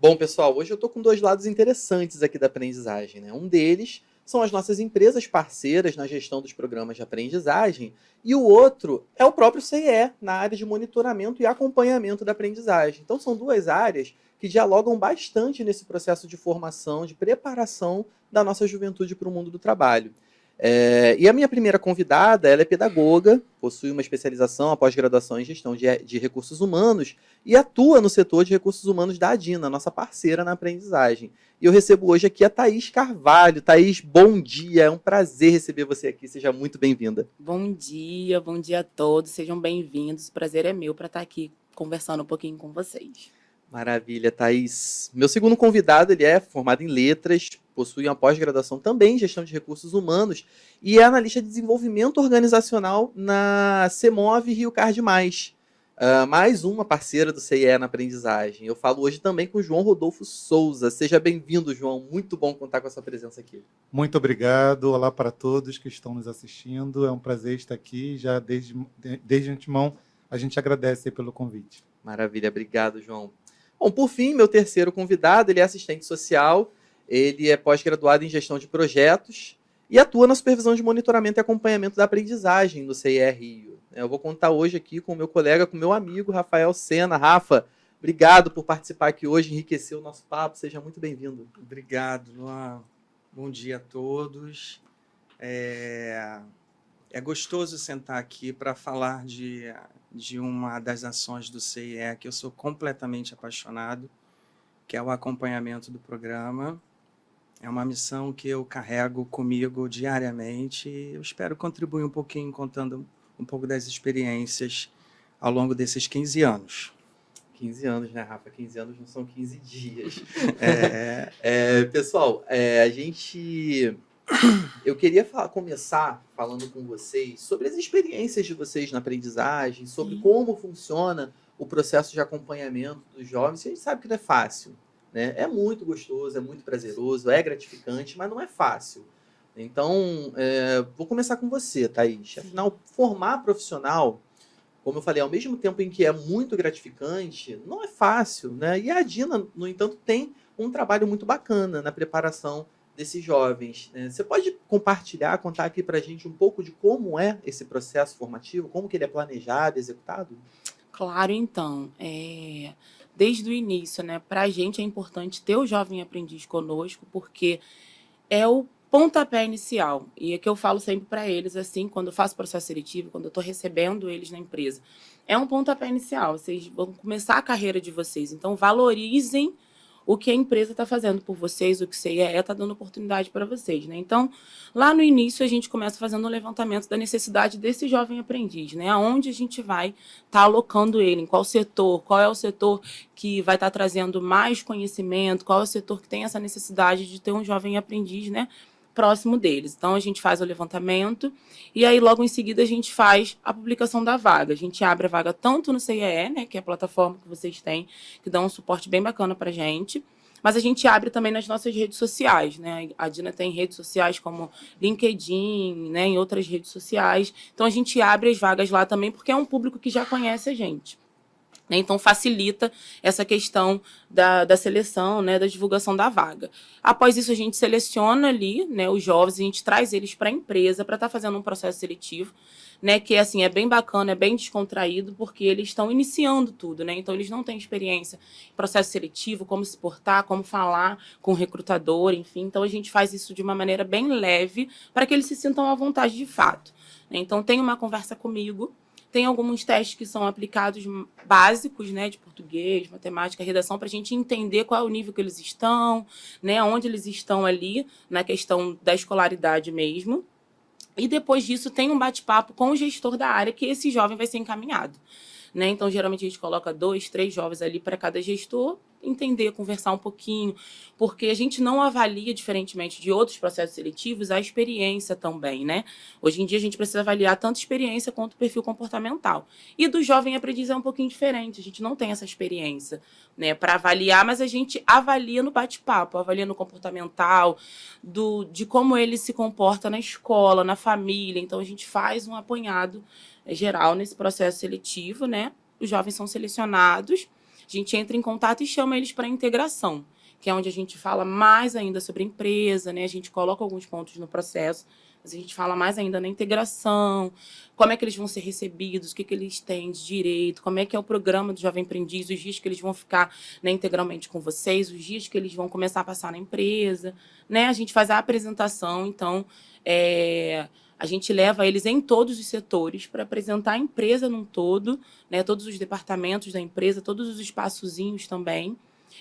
Bom, pessoal, hoje eu estou com dois lados interessantes aqui da aprendizagem, né? Um deles são as nossas empresas parceiras na gestão dos programas de aprendizagem, e o outro é o próprio CIE, na área de monitoramento e acompanhamento da aprendizagem. Então, são duas áreas que dialogam bastante nesse processo de formação, de preparação da nossa juventude para o mundo do trabalho. E a minha primeira convidada, ela é pedagoga, possui uma especialização, a pós-graduação em gestão de recursos humanos e atua no setor de recursos humanos da Adina, nossa parceira na aprendizagem. E eu recebo hoje aqui a Thaís Carvalho. Thaís, bom dia, é um prazer receber você aqui, seja muito bem-vinda. Bom dia a todos, sejam bem-vindos. O prazer é meu para estar aqui conversando um pouquinho com vocês. Maravilha, Thaís. Meu segundo convidado, ele é formado em letras, possui uma pós-graduação também em gestão de recursos humanos e é analista de desenvolvimento organizacional na CEMOV Rio Card+. Mais uma parceira do CIE na aprendizagem. Eu falo hoje também com o João Rodolfo Souza. Seja bem-vindo, João. Muito bom contar com a sua presença aqui. Muito obrigado. Olá para todos que estão nos assistindo. É um prazer estar aqui. Já desde antemão, a gente agradece pelo convite. Maravilha. Obrigado, João. Bom, por fim, meu terceiro convidado, ele é assistente social, ele é pós-graduado em gestão de projetos e atua na supervisão de monitoramento e acompanhamento da aprendizagem no CIE Rio. Eu vou contar hoje aqui com o meu colega, com o meu amigo Rafael Sena. Rafa, obrigado por participar aqui hoje, enriquecer o nosso papo. Seja muito bem-vindo. Obrigado, Luan. Bom dia a todos. É gostoso sentar aqui para falar de uma das ações do CIE que eu sou completamente apaixonado, que é o acompanhamento do programa. É uma missão que eu carrego comigo diariamente e eu espero contribuir um pouquinho contando um pouco das experiências ao longo desses 15 anos. 15 anos, né, Rafa? 15 anos não são 15 dias. Pessoal, eu queria começar falando com vocês sobre as experiências de vocês na aprendizagem, sobre como funciona o processo de acompanhamento dos jovens. A gente sabe que não é fácil, né? É muito gostoso, é muito prazeroso, é gratificante, mas não é fácil. Então, vou começar com você, Thaís. Afinal, formar profissional, como eu falei, ao mesmo tempo em que é muito gratificante, não é fácil, né? E a Adina, no entanto, tem um trabalho muito bacana na preparação desses jovens. Você pode compartilhar, contar aqui para a gente um pouco de como é esse processo formativo, como que ele é planejado, executado? Claro, então, desde o início, né, para a gente é importante ter o jovem aprendiz conosco, porque é o pontapé inicial. E é que eu falo sempre para eles, assim, quando eu faço processo seletivo, quando eu estou recebendo eles na empresa. É um pontapé inicial, vocês vão começar a carreira de vocês. Então, valorizem o que a empresa está fazendo por vocês, o que o CIE está dando oportunidade para vocês, né? Então, lá no início, a gente começa fazendo um levantamento da necessidade desse jovem aprendiz, né? Aonde a gente vai estar alocando ele, em qual é o setor que vai estar trazendo mais conhecimento, qual é o setor que tem essa necessidade de ter um jovem aprendiz, né, próximo deles. Então, a gente faz o levantamento e aí, logo em seguida, a gente faz a publicação da vaga. A gente abre a vaga tanto no CIE, né, que é a plataforma que vocês têm, que dá um suporte bem bacana para a gente, mas a gente abre também nas nossas redes sociais, né? A Dina tem redes sociais como LinkedIn, né, em outras redes sociais. Então, a gente abre as vagas lá também, porque é um público que já conhece a gente. Então, facilita essa questão da seleção, né, da divulgação da vaga. Após isso, a gente seleciona ali, né, os jovens, a gente traz eles para a empresa para estar fazendo um processo seletivo, né, que assim, é bem bacana, é bem descontraído, porque eles estão iniciando tudo, né? Então, eles não têm experiência em processo seletivo, como se portar, como falar com o recrutador, enfim. Então, a gente faz isso de uma maneira bem leve para que eles se sintam à vontade de fato. Então, tem uma conversa comigo. Tem alguns testes que são aplicados básicos, né, de português, matemática, redação, para a gente entender qual é o nível que eles estão, né, onde eles estão ali, na questão da escolaridade mesmo. E depois disso tem um bate-papo com o gestor da área que esse jovem vai ser encaminhado, né? Então, geralmente, a gente coloca 2, 3 jovens ali para cada gestor entender, conversar um pouquinho, porque a gente não avalia, diferentemente de outros processos seletivos, a experiência também, né? Hoje em dia, a gente precisa avaliar tanto experiência quanto perfil comportamental. E do jovem aprendiz é um pouquinho diferente, a gente não tem essa experiência, né, para avaliar, mas a gente avalia no bate-papo, avalia no comportamental, de como ele se comporta na escola, na família. Então, a gente faz um apanhado geral nesse processo seletivo, né? Os jovens são selecionados. a gente entra em contato e chama eles para integração, que é onde a gente fala mais ainda sobre a empresa, né? A gente coloca alguns pontos no processo, mas a gente fala mais ainda na integração, como é que eles vão ser recebidos, o que eles têm de direito, como é que é o programa do Jovem Aprendiz, os dias que eles vão ficar, né, integralmente com vocês, os dias que eles vão começar a passar na empresa, né? A gente faz a apresentação, então, a gente leva eles em todos os setores para apresentar a empresa num todo, né? Todos os departamentos da empresa, todos os espaçozinhos também.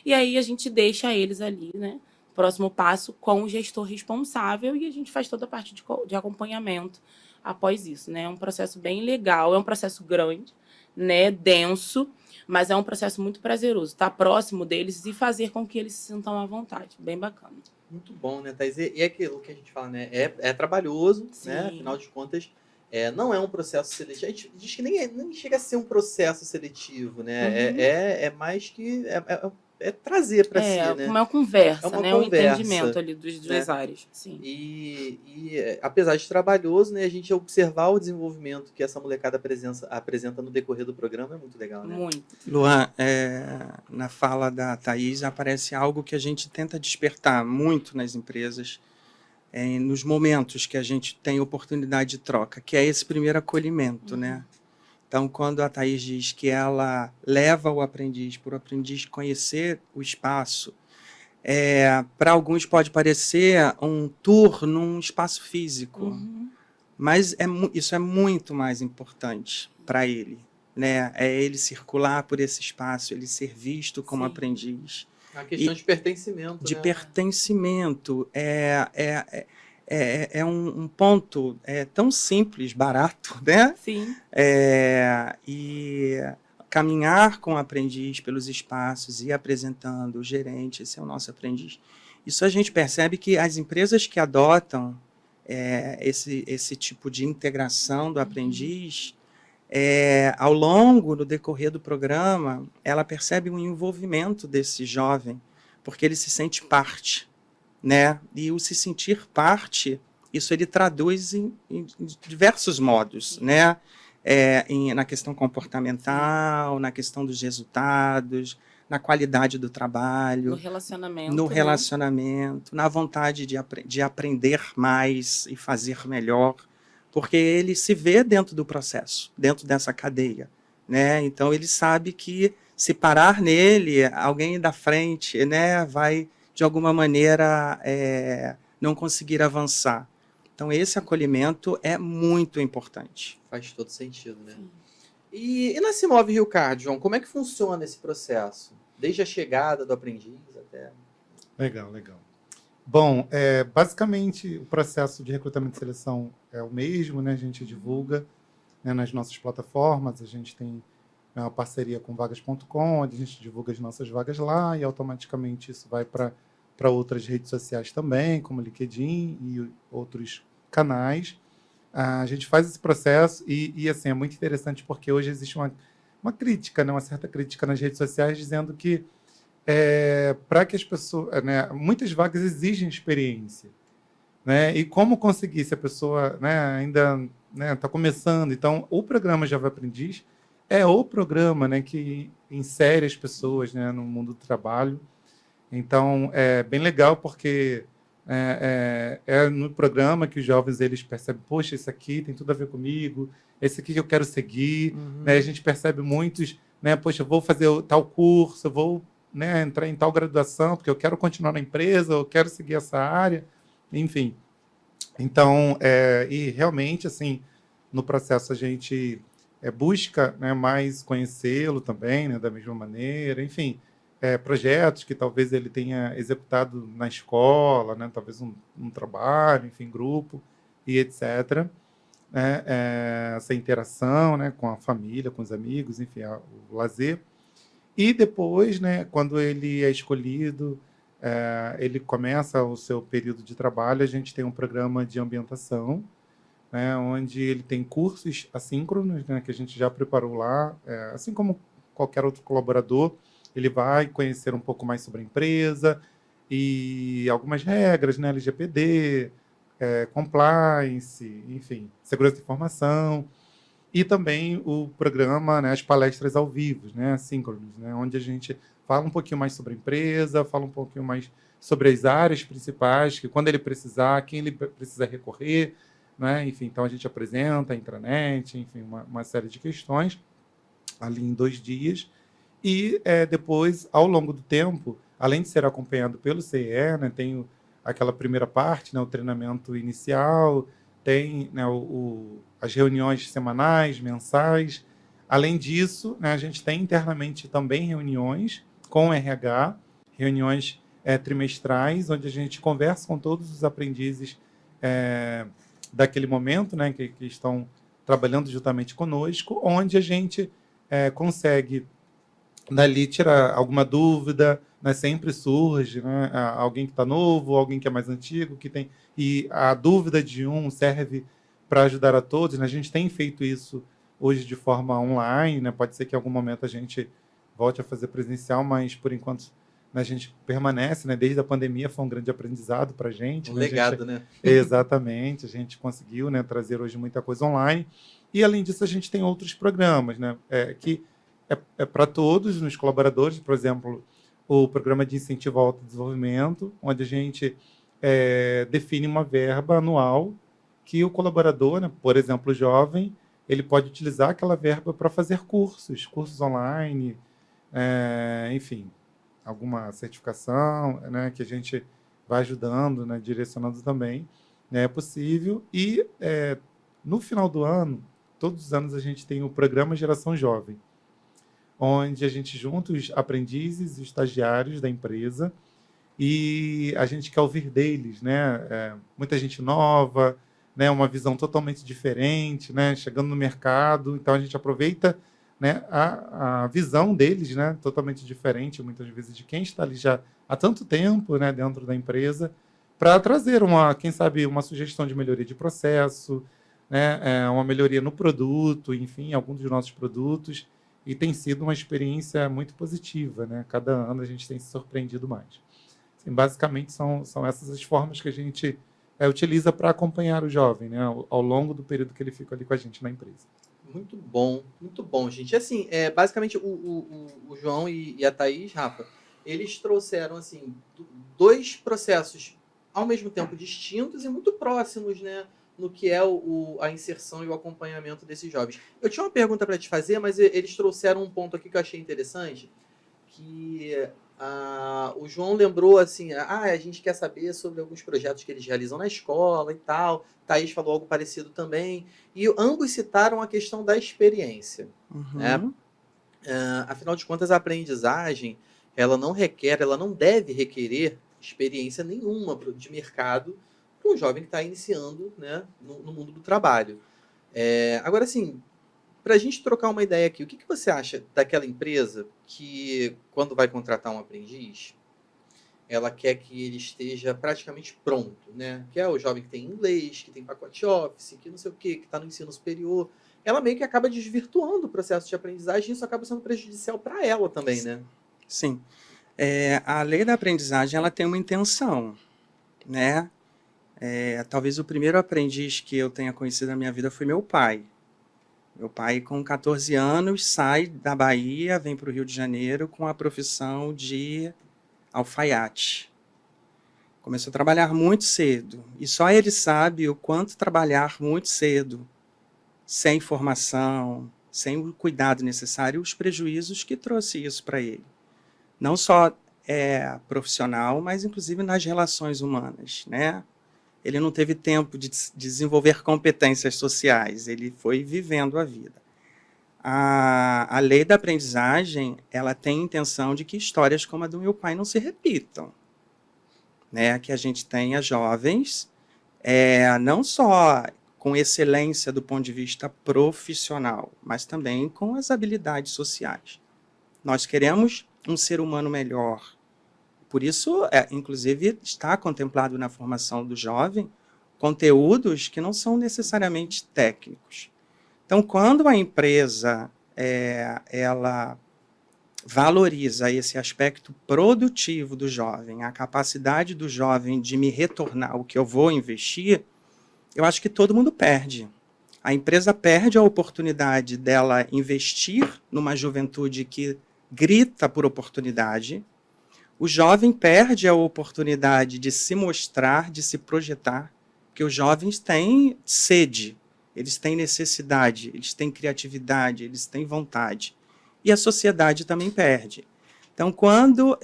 E aí a gente deixa eles ali, né? Próximo passo com o gestor responsável e a gente faz toda a parte de acompanhamento após isso, né? É um processo bem legal, é um processo grande, né? Denso, mas é um processo muito prazeroso. Estar próximo deles e fazer com que eles se sintam à vontade. Bem bacana. Muito bom, né, Thaís? E é aquilo que a gente fala, né? É trabalhoso, Sim. né? Afinal de contas, não é um processo seletivo. A gente diz que nem chega a ser um processo seletivo, né? Uhum. É mais que... É trazer para si, né? Uma conversa, É uma né? conversa, Um entendimento ali das duas né? áreas. Sim. Apesar de trabalhoso, né, a gente observar o desenvolvimento que essa molecada apresenta no decorrer do programa é muito legal, né? Muito. Luan, na fala da Thaís aparece algo que a gente tenta despertar muito nas empresas, nos momentos que a gente tem oportunidade de troca, que é esse primeiro acolhimento, né? Então, quando a Thaís diz que ela leva o aprendiz para o aprendiz conhecer o espaço, para alguns pode parecer um tour num espaço físico, mas isso é muito mais importante para ele, né? É ele circular por esse espaço, ele ser visto como Sim. É aprendiz. uma questão de pertencimento, De né? pertencimento. É um ponto tão simples, barato, né? Sim. E caminhar com o aprendiz pelos espaços e apresentando o gerente, esse é o nosso aprendiz. Isso a gente percebe que as empresas que adotam esse tipo de integração do aprendiz, ao longo do decorrer do programa, ela percebe um envolvimento desse jovem, porque ele se sente parte, né? E o se sentir parte, isso ele traduz em diversos modos, né? Na questão comportamental, na questão dos resultados, na qualidade do trabalho, No relacionamento, na vontade de aprender mais e fazer melhor, porque ele se vê dentro do processo, dentro dessa cadeia, né? Então ele sabe que se parar nele, alguém da frente, né, vai de alguma maneira não conseguir avançar. Então esse acolhimento é muito importante. Faz todo sentido, né? E na Cimove Rio Card, João, como é que funciona esse processo? Desde a chegada do aprendiz até... Legal. Bom, basicamente o processo de recrutamento e seleção é o mesmo, né? A gente divulga, né, nas nossas plataformas, a gente tem uma parceria com vagas.com, onde a gente divulga as nossas vagas lá e automaticamente isso vai para outras redes sociais também, como LinkedIn e outros canais. A gente faz esse processo e assim, é muito interessante porque hoje existe uma crítica, né, uma certa crítica nas redes sociais dizendo que para que as pessoas, né, muitas vagas exigem experiência, né, e como conseguir se a pessoa, né, ainda está começando. Então, o programa Jovem Aprendiz é o programa, né, que insere as pessoas, né, no mundo do trabalho. Então, é bem legal porque no programa que os jovens eles percebem, poxa, esse aqui tem tudo a ver comigo, esse aqui que eu quero seguir, né? A gente percebe muitos, né, poxa, eu vou fazer tal curso, eu vou, né, entrar em tal graduação, porque eu quero continuar na empresa, eu quero seguir essa área, enfim. Então, e realmente, assim, no processo a gente busca, né, mais conhecê-lo também, né, da mesma maneira, enfim, projetos que talvez ele tenha executado na escola, né, talvez um trabalho, enfim, grupo e etc. Né, essa interação, né, com a família, com os amigos, enfim, o lazer. E depois, né, quando ele é escolhido, ele começa o seu período de trabalho, a gente tem um programa de ambientação, né, onde ele tem cursos assíncronos, né, que a gente já preparou lá, assim como qualquer outro colaborador, ele vai conhecer um pouco mais sobre a empresa e algumas regras, né, LGPD, compliance, enfim, segurança da informação. E também o programa, né, as palestras ao vivo, né, assíncronos, né, onde a gente fala um pouquinho mais sobre a empresa, fala um pouquinho mais sobre as áreas principais, que quando ele precisar, quem ele precisa recorrer, né, enfim, então a gente apresenta a intranet, enfim, uma série de questões ali em 2 dias. E depois, ao longo do tempo, além de ser acompanhado pelo CIE, né, tem aquela primeira parte, né, o treinamento inicial, tem, né, as reuniões semanais, mensais. Além disso, né, a gente tem internamente também reuniões com o RH, reuniões trimestrais, onde a gente conversa com todos os aprendizes daquele momento, né, que estão trabalhando juntamente conosco, onde a gente consegue dali tirar alguma dúvida, né? Sempre surge, né? Alguém que está novo, alguém que é mais antigo, que tem, e a dúvida de um serve para ajudar a todos, né? A gente tem feito isso hoje de forma online, né? Pode ser que em algum momento a gente volte a fazer presencial, mas por enquanto, né, a gente permanece, né? Desde a pandemia foi um grande aprendizado para a gente. Um Né? legado, né? Exatamente, a gente conseguiu, né, trazer hoje muita coisa online. E além disso, a gente tem outros programas, né? Que é para todos, nos colaboradores, por exemplo, o programa de incentivo ao autodesenvolvimento, onde a gente define uma verba anual que o colaborador, né, por exemplo, o jovem, ele pode utilizar aquela verba para fazer cursos online, enfim, alguma certificação, né, que a gente vai ajudando, né, direcionando também, né, é possível. E no final do ano, todos os anos a gente tem o programa Geração Jovem, onde a gente junta os aprendizes e estagiários da empresa e a gente quer ouvir deles, né? Muita gente nova, né? Uma visão totalmente diferente, né? Chegando no mercado, então a gente aproveita, né, a visão deles, né? Totalmente diferente, muitas vezes, de quem está ali já há tanto tempo, né? Dentro da empresa, para trazer quem sabe, uma sugestão de melhoria de processo, né? Uma melhoria no produto, enfim, algum dos nossos produtos. E tem sido uma experiência muito positiva, né? Cada ano a gente tem se surpreendido mais. Assim, basicamente, são essas as formas que a gente utiliza para acompanhar o jovem, né? Ao longo do período que ele fica ali com a gente na empresa. Muito bom, gente. Assim, basicamente, o João e a Thaís, Rafa, eles trouxeram, assim, dois processos ao mesmo tempo distintos e muito próximos, né? No que é a inserção e o acompanhamento desses jovens. Eu tinha uma pergunta para te fazer, mas eles trouxeram um ponto aqui que eu achei interessante, que o João lembrou assim, a gente quer saber sobre alguns projetos que eles realizam na escola e tal. Thaís falou algo parecido também. E ambos citaram a questão da experiência. Né? Afinal de contas, a aprendizagem, ela não deve requerer experiência nenhuma de mercado para um jovem que está iniciando, né, no mundo do trabalho. Agora, assim, para a gente trocar uma ideia aqui, o que você acha daquela empresa que, quando vai contratar um aprendiz, ela quer que ele esteja praticamente pronto, né? Que é o jovem que tem inglês, que tem pacote Office, que não sei o quê, que está no ensino superior. Ela meio que acaba desvirtuando o processo de aprendizagem e isso acaba sendo prejudicial para ela também, né? Sim. A lei da aprendizagem, ela tem uma intenção, né? Talvez o primeiro aprendiz que eu tenha conhecido na minha vida foi meu pai. Meu pai, com 14 anos, sai da Bahia, vem para o Rio de Janeiro com a profissão de alfaiate. Começou a trabalhar muito cedo. E só ele sabe o quanto trabalhar muito cedo, sem formação, sem o cuidado necessário, os prejuízos que trouxe isso para ele. Não só profissional, mas inclusive nas relações humanas, né? Ele não teve tempo de desenvolver competências sociais, ele foi vivendo a vida. A lei da aprendizagem, ela tem a intenção de que histórias como a do meu pai não se repitam, né? Que a gente tenha jovens, não só com excelência do ponto de vista profissional, mas também com as habilidades sociais. Nós queremos um ser humano melhor. Por isso, inclusive, está contemplado na formação do jovem conteúdos que não são necessariamente técnicos. Então, quando a empresa ela valoriza esse aspecto produtivo do jovem, a capacidade do jovem de me retornar o que eu vou investir, eu acho que todo mundo perde. A empresa perde a oportunidade dela investir numa juventude que grita por oportunidade. O jovem perde a oportunidade de se mostrar, de se projetar, porque os jovens têm sede, eles têm necessidade, eles têm criatividade, eles têm vontade. E a sociedade também perde. Então, quando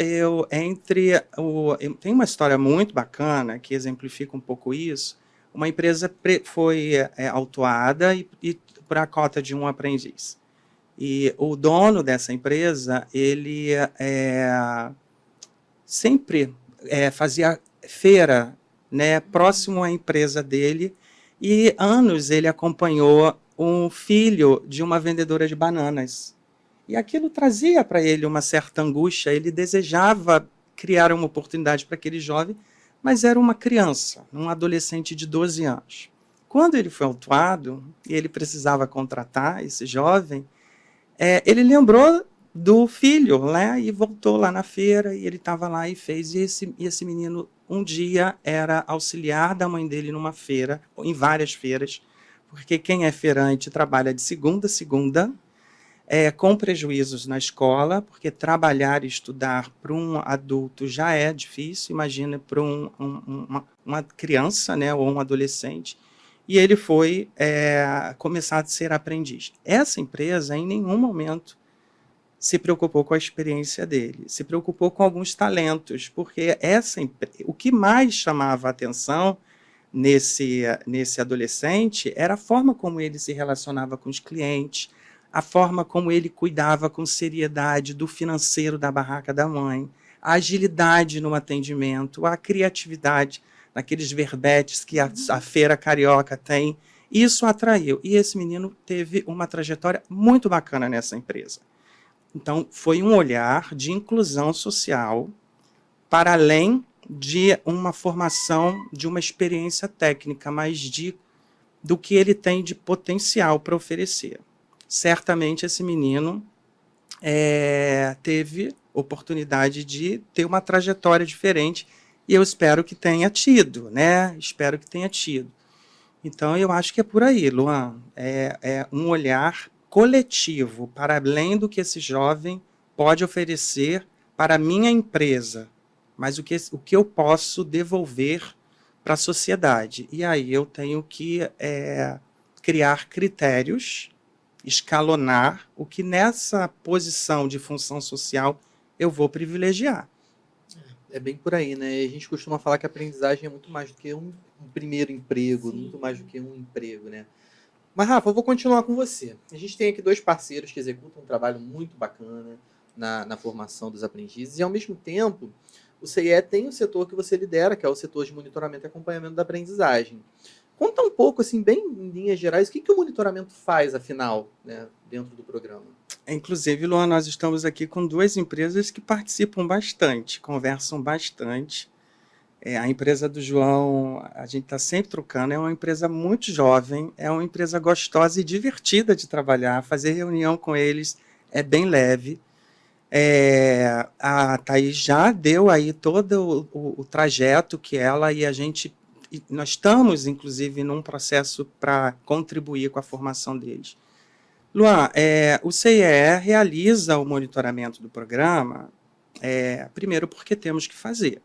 tem uma história muito bacana que exemplifica um pouco isso. Uma empresa foi autuada e por a cota de um aprendiz. E o dono dessa empresa, ele sempre fazia feira, né, próximo à empresa dele, e anos ele acompanhou um filho de uma vendedora de bananas. E aquilo trazia para ele uma certa angústia, ele desejava criar uma oportunidade para aquele jovem, mas era uma criança, um adolescente de 12 anos. Quando ele foi autuado e ele precisava contratar esse jovem, ele lembrou do filho, né? E voltou lá na feira, e ele estava lá e fez. E esse menino, um dia, era auxiliar da mãe dele numa feira, em várias feiras, porque quem é feirante trabalha de segunda a segunda, com prejuízos na escola, porque trabalhar e estudar para um adulto já é difícil, imagina para uma criança, né, ou um adolescente, e ele foi começar a ser aprendiz. Essa empresa, em nenhum momento, se preocupou com a experiência dele, se preocupou com alguns talentos, porque o que mais chamava a atenção nesse adolescente era a forma como ele se relacionava com os clientes, a forma como ele cuidava com seriedade do financeiro da barraca da mãe, a agilidade no atendimento, a criatividade naqueles verbetes que a feira carioca tem. Isso atraiu. E esse menino teve uma trajetória muito bacana nessa empresa. Então, foi um olhar de inclusão social para além de uma formação, de uma experiência técnica, mas do que ele tem de potencial para oferecer. Certamente esse menino teve oportunidade de ter uma trajetória diferente e eu espero que tenha tido, né? Espero que tenha tido. Então, eu acho que é por aí, Luan. É um olhar coletivo para além do que esse jovem pode oferecer para a minha empresa, mas o que eu posso devolver para a sociedade. E aí eu tenho que criar critérios, escalonar o que nessa posição de função social eu vou privilegiar. É bem por aí, né? A gente costuma falar que a aprendizagem é muito mais do que um primeiro emprego, Sim. muito mais do que um emprego, né? Mas, Rafa, eu vou continuar com você. A gente tem aqui 2 parceiros que executam um trabalho muito bacana na formação dos aprendizes e, ao mesmo tempo, o CIE tem o setor que você lidera, que é o setor de monitoramento e acompanhamento da aprendizagem. Conta um pouco, assim, bem em linhas gerais, o que o monitoramento faz, afinal, né, dentro do programa? Inclusive, Luan, nós estamos aqui com 2 empresas que participam bastante, conversam bastante. A empresa do João, a gente está sempre trocando, é uma empresa muito jovem, é uma empresa gostosa e divertida de trabalhar, fazer reunião com eles é bem leve. A Thaís já deu aí todo o trajeto que ela e nós estamos, inclusive, num processo para contribuir com a formação deles. Luan, o CIE realiza o monitoramento do programa, primeiro porque temos que fazer.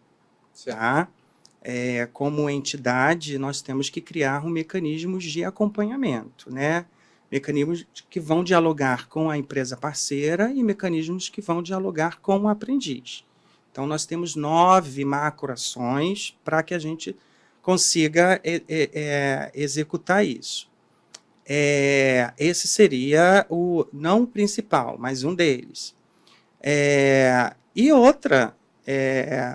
Tá? Como entidade, nós temos que criar mecanismos de acompanhamento, né? Mecanismos que vão dialogar com a empresa parceira e mecanismos que vão dialogar com o aprendiz. Então, nós temos 9 macroações para que a gente consiga executar isso. Esse seria não o principal, mas um deles. E outra,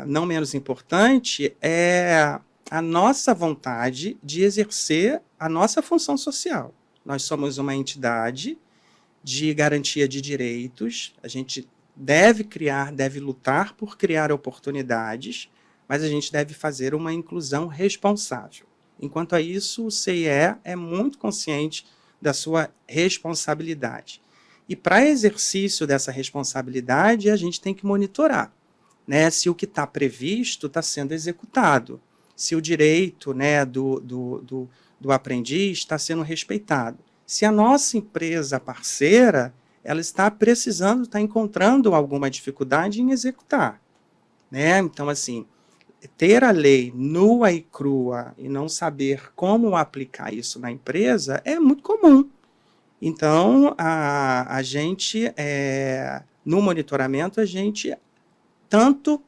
não menos importante, é a nossa vontade de exercer a nossa função social. Nós somos uma entidade de garantia de direitos, a gente deve lutar por criar oportunidades, mas a gente deve fazer uma inclusão responsável. Enquanto a isso, o CIE é muito consciente da sua responsabilidade. E para exercício dessa responsabilidade, a gente tem que monitorar, né, se o que está previsto está sendo executado, se o direito, né, do aprendiz está sendo respeitado. Se a nossa empresa parceira, ela está precisando, está encontrando alguma dificuldade em executar, né? Então, assim, ter a lei nua e crua e não saber como aplicar isso na empresa é muito comum. Então, a gente, no monitoramento, a gente tanto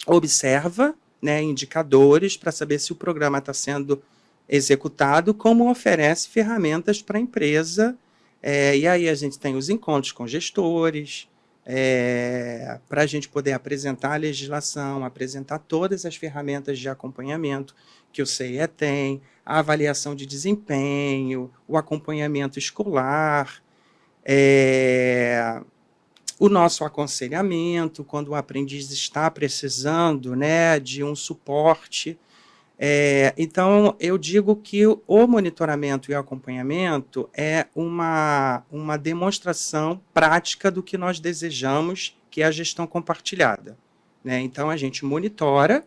observa, né, indicadores para saber se o programa está sendo executado, como oferece ferramentas para a empresa. E aí a gente tem os encontros com gestores, para a gente poder apresentar a legislação, apresentar todas as ferramentas de acompanhamento que o CIE tem, a avaliação de desempenho, o acompanhamento escolar, o nosso aconselhamento, quando o aprendiz está precisando, né, de um suporte. Então, eu digo que o monitoramento e o acompanhamento é uma demonstração prática do que nós desejamos, que é a gestão compartilhada, né? Então, a gente monitora,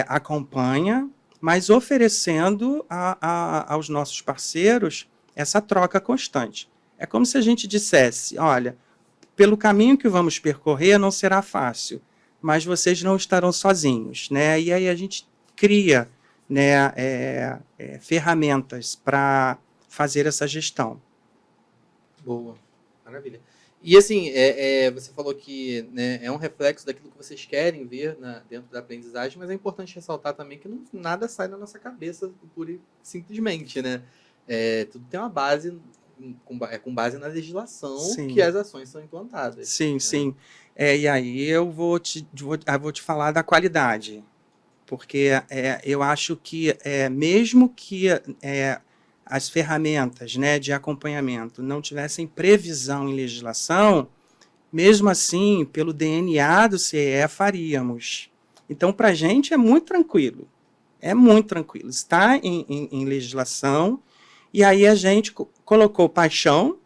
acompanha, mas oferecendo aos nossos parceiros essa troca constante. É como se a gente dissesse, olha, pelo caminho que vamos percorrer não será fácil, mas vocês não estarão sozinhos, né? E aí a gente cria, né, ferramentas para fazer essa gestão. Boa, maravilha. E assim, você falou que, né, é um reflexo daquilo que vocês querem ver dentro da aprendizagem, mas é importante ressaltar também que nada sai da nossa cabeça pura e simplesmente, né? Tudo tem uma base, com base na legislação. Sim. Que as ações são implantadas. Sim, né? sim. E aí eu vou te falar da qualidade, porque eu acho que mesmo que as ferramentas, né, de acompanhamento não tivessem previsão em legislação, mesmo assim, pelo DNA do CIE, faríamos. Então, para a gente é muito tranquilo. Está em legislação, e aí a gente colocou paixão,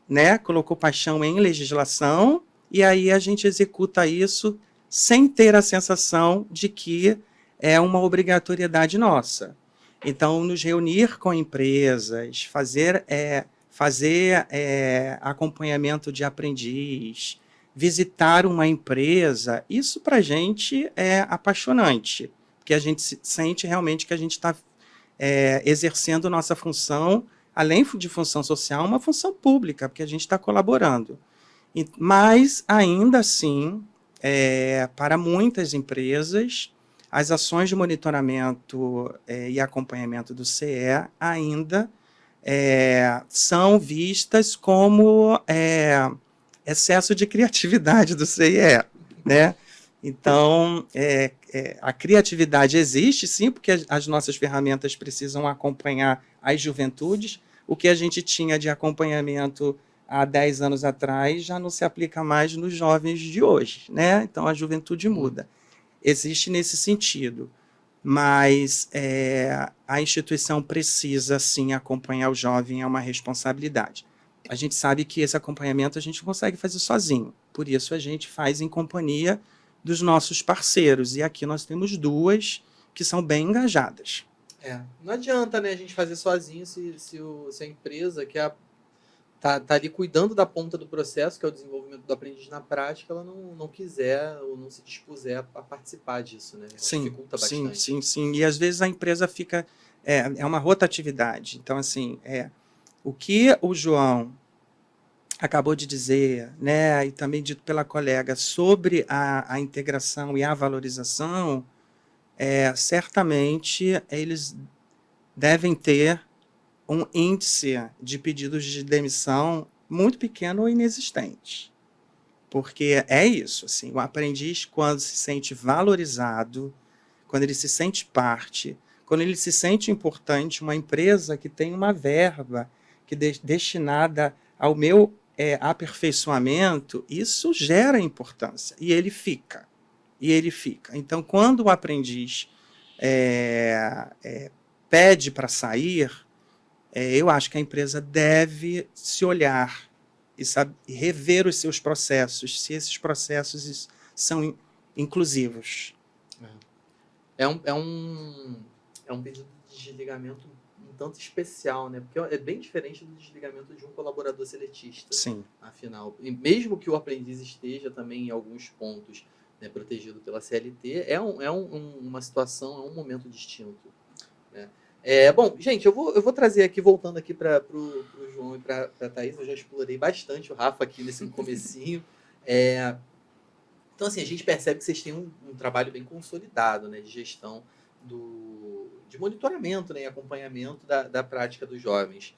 né, colocou paixão em legislação, e aí a gente executa isso sem ter a sensação de que é uma obrigatoriedade nossa. Então, nos reunir com empresas, fazer acompanhamento de aprendiz, visitar uma empresa, isso para a gente é apaixonante, porque a gente sente realmente que a gente está exercendo nossa função, além de função social, uma função pública, porque a gente está colaborando. Mas, ainda assim, para muitas empresas, as ações de monitoramento e acompanhamento do CE ainda são vistas como excesso de criatividade do CIE, né? Então, a criatividade existe, sim, porque as nossas ferramentas precisam acompanhar as juventudes. O que a gente tinha de acompanhamento há 10 anos atrás já não se aplica mais nos jovens de hoje, né? Então, a juventude muda. Existe nesse sentido, mas a instituição precisa, sim, acompanhar o jovem, é uma responsabilidade. A gente sabe que esse acompanhamento a gente não consegue fazer sozinho, por isso a gente faz em companhia dos nossos parceiros, e aqui nós temos duas que são bem engajadas. Não adianta, né, a gente fazer sozinho se a empresa que tá ali cuidando da ponta do processo, que é o desenvolvimento do aprendiz na prática, ela não quiser ou não se dispuser a participar disso, né? Sim, dificulta bastante. Sim. E às vezes a empresa fica... É uma rotatividade. Então, assim, o que o João acabou de dizer, né, e também dito pela colega, sobre a integração e a valorização, certamente eles devem ter um índice de pedidos de demissão muito pequeno ou inexistente. Porque é isso, assim, o aprendiz, quando se sente valorizado, quando ele se sente parte, quando ele se sente importante, uma empresa que tem uma verba que destinada ao meu aperfeiçoamento, isso gera importância, e ele fica. Então, quando o aprendiz pede para sair, eu acho que a empresa deve se olhar e rever os seus processos, se esses processos são inclusivos. É um período de desligamento tanto especial, né? Porque é bem diferente do desligamento de um colaborador seletista, Sim. afinal. E mesmo que o aprendiz esteja também em alguns pontos, né, protegido pela CLT, uma situação, é um momento distinto, né? Bom, gente, eu vou trazer aqui, voltando aqui para o João e para a Thaís, eu já explorei bastante o Rafa aqui nesse comecinho. Então, assim, a gente percebe que vocês têm um trabalho bem consolidado, né, de gestão de monitoramento, né, e acompanhamento da prática dos jovens.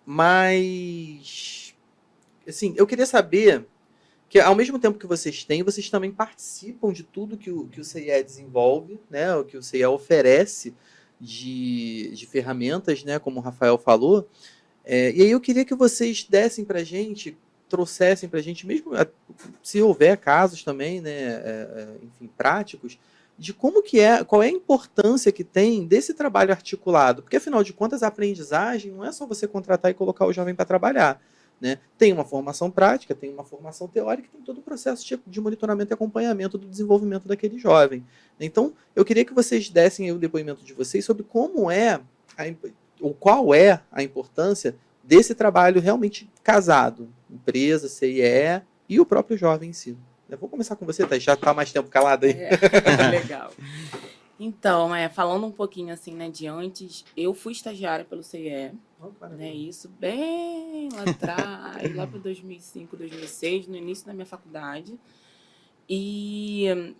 Mas, assim, eu queria saber que, ao mesmo tempo que vocês têm, vocês também participam de tudo que o CIE desenvolve, né, o que o CIE oferece de ferramentas, né, como o Rafael falou. E aí eu queria que vocês dessem para a gente, trouxessem para a gente, mesmo se houver casos também, né, enfim, práticos, de qual é a importância que tem desse trabalho articulado. Porque, afinal de contas, a aprendizagem não é só você contratar e colocar o jovem para trabalhar, né? Tem uma formação prática, tem uma formação teórica, tem todo o processo de monitoramento e acompanhamento do desenvolvimento daquele jovem. Então, eu queria que vocês dessem aí o depoimento de vocês sobre qual é a importância desse trabalho realmente casado, empresa, CIE e o próprio jovem em si. Eu vou começar com você, Thaís, já está mais tempo calado aí. Legal. Então, falando um pouquinho assim, né, de antes, eu fui estagiária pelo CIE, né, isso bem lá atrás, lá para 2005, 2006, no início da minha faculdade. E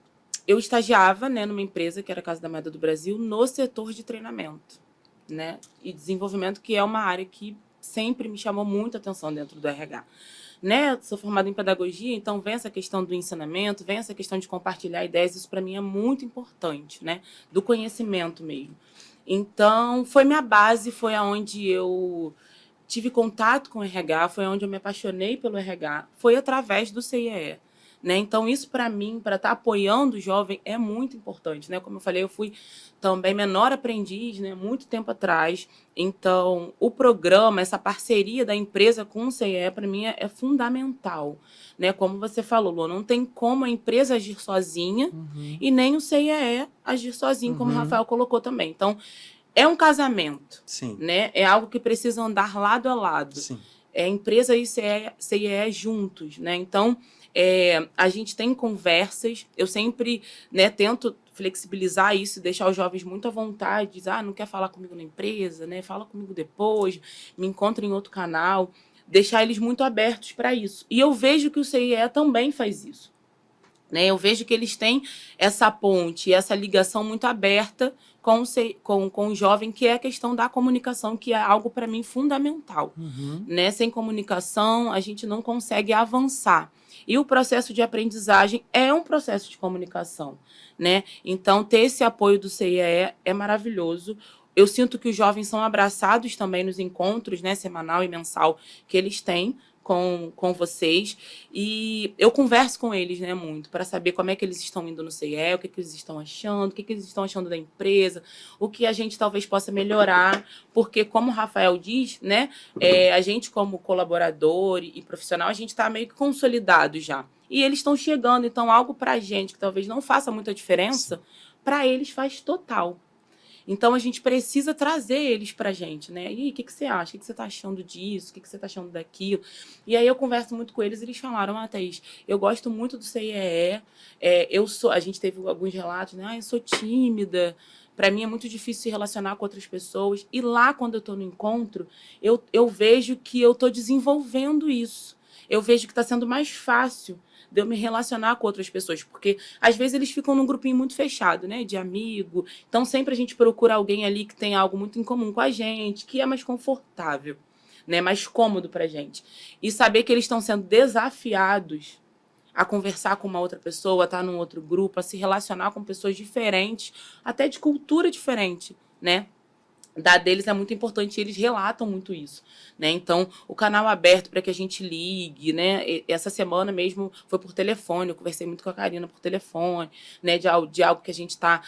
eu estagiava, né, numa empresa que era a Casa da Moeda do Brasil, no setor de treinamento, né, e desenvolvimento, que é uma área que sempre me chamou muita atenção dentro do RH. Né? Sou formada em pedagogia, então vem essa questão do ensinamento, vem essa questão de compartilhar ideias, isso para mim é muito importante, né? Do conhecimento mesmo. Então, foi minha base, foi aonde eu tive contato com o RH, foi onde eu me apaixonei pelo RH, foi através do CIE. Né? Então, isso para mim, para estar apoiando o jovem, é muito importante. Né? Como eu falei, eu fui também menor aprendiz, né? Muito tempo atrás. Então, o programa, essa parceria da empresa com o CIE, para mim, é fundamental. Né? Como você falou, Lu, não tem como a empresa agir sozinha e nem o CIE agir sozinho, como o Rafael colocou também. Então, é um casamento. Sim. Né? É algo que precisa andar lado a lado. Sim. Empresa e CIE juntos. Né? Então, a gente tem conversas, eu sempre, né, tento flexibilizar isso e deixar os jovens muito à vontade, dizer, não quer falar comigo na empresa, né, fala comigo depois, me encontra em outro canal, deixar eles muito abertos para isso. E eu vejo que o CIE também faz isso. Né? Eu vejo que eles têm essa ponte, essa ligação muito aberta com o jovem, que é a questão da comunicação, que é algo, para mim, fundamental. Né? Sem comunicação, a gente não consegue avançar. E o processo de aprendizagem é um processo de comunicação. Né? Então, ter esse apoio do CIE é maravilhoso. Eu sinto que os jovens são abraçados também nos encontros, né, semanal e mensal que eles têm com vocês, e eu converso com eles, né, muito, para saber como é que eles estão indo no CIE, o que eles estão achando, o que eles estão achando da empresa, o que a gente talvez possa melhorar, porque, como o Rafael diz, né, a gente como colaborador e profissional, a gente está meio que consolidado já, e eles estão chegando, então algo para a gente que talvez não faça muita diferença, para eles faz total. Então, a gente precisa trazer eles para a gente, né? E aí, o que você acha? O que você está achando disso? O que você está achando daquilo? E aí, eu converso muito com eles e eles falaram, Thaís, eu gosto muito do CIE, a gente teve alguns relatos, né? Eu sou tímida, para mim é muito difícil se relacionar com outras pessoas. E lá, quando eu estou no encontro, eu vejo que eu estou desenvolvendo isso. Eu vejo que está sendo mais fácil de eu me relacionar com outras pessoas, porque às vezes eles ficam num grupinho muito fechado, né, de amigo, então sempre a gente procura alguém ali que tem algo muito em comum com a gente, que é mais confortável, né, mais cômodo pra gente, e saber que eles estão sendo desafiados a conversar com uma outra pessoa, a estar num outro grupo, a se relacionar com pessoas diferentes, até de cultura diferente, né, da deles é muito importante, e eles relatam muito isso, né? Então, o canal aberto para que a gente ligue, né? Essa semana mesmo foi por telefone, eu conversei muito com a Karina por telefone, né? De algo que a gente está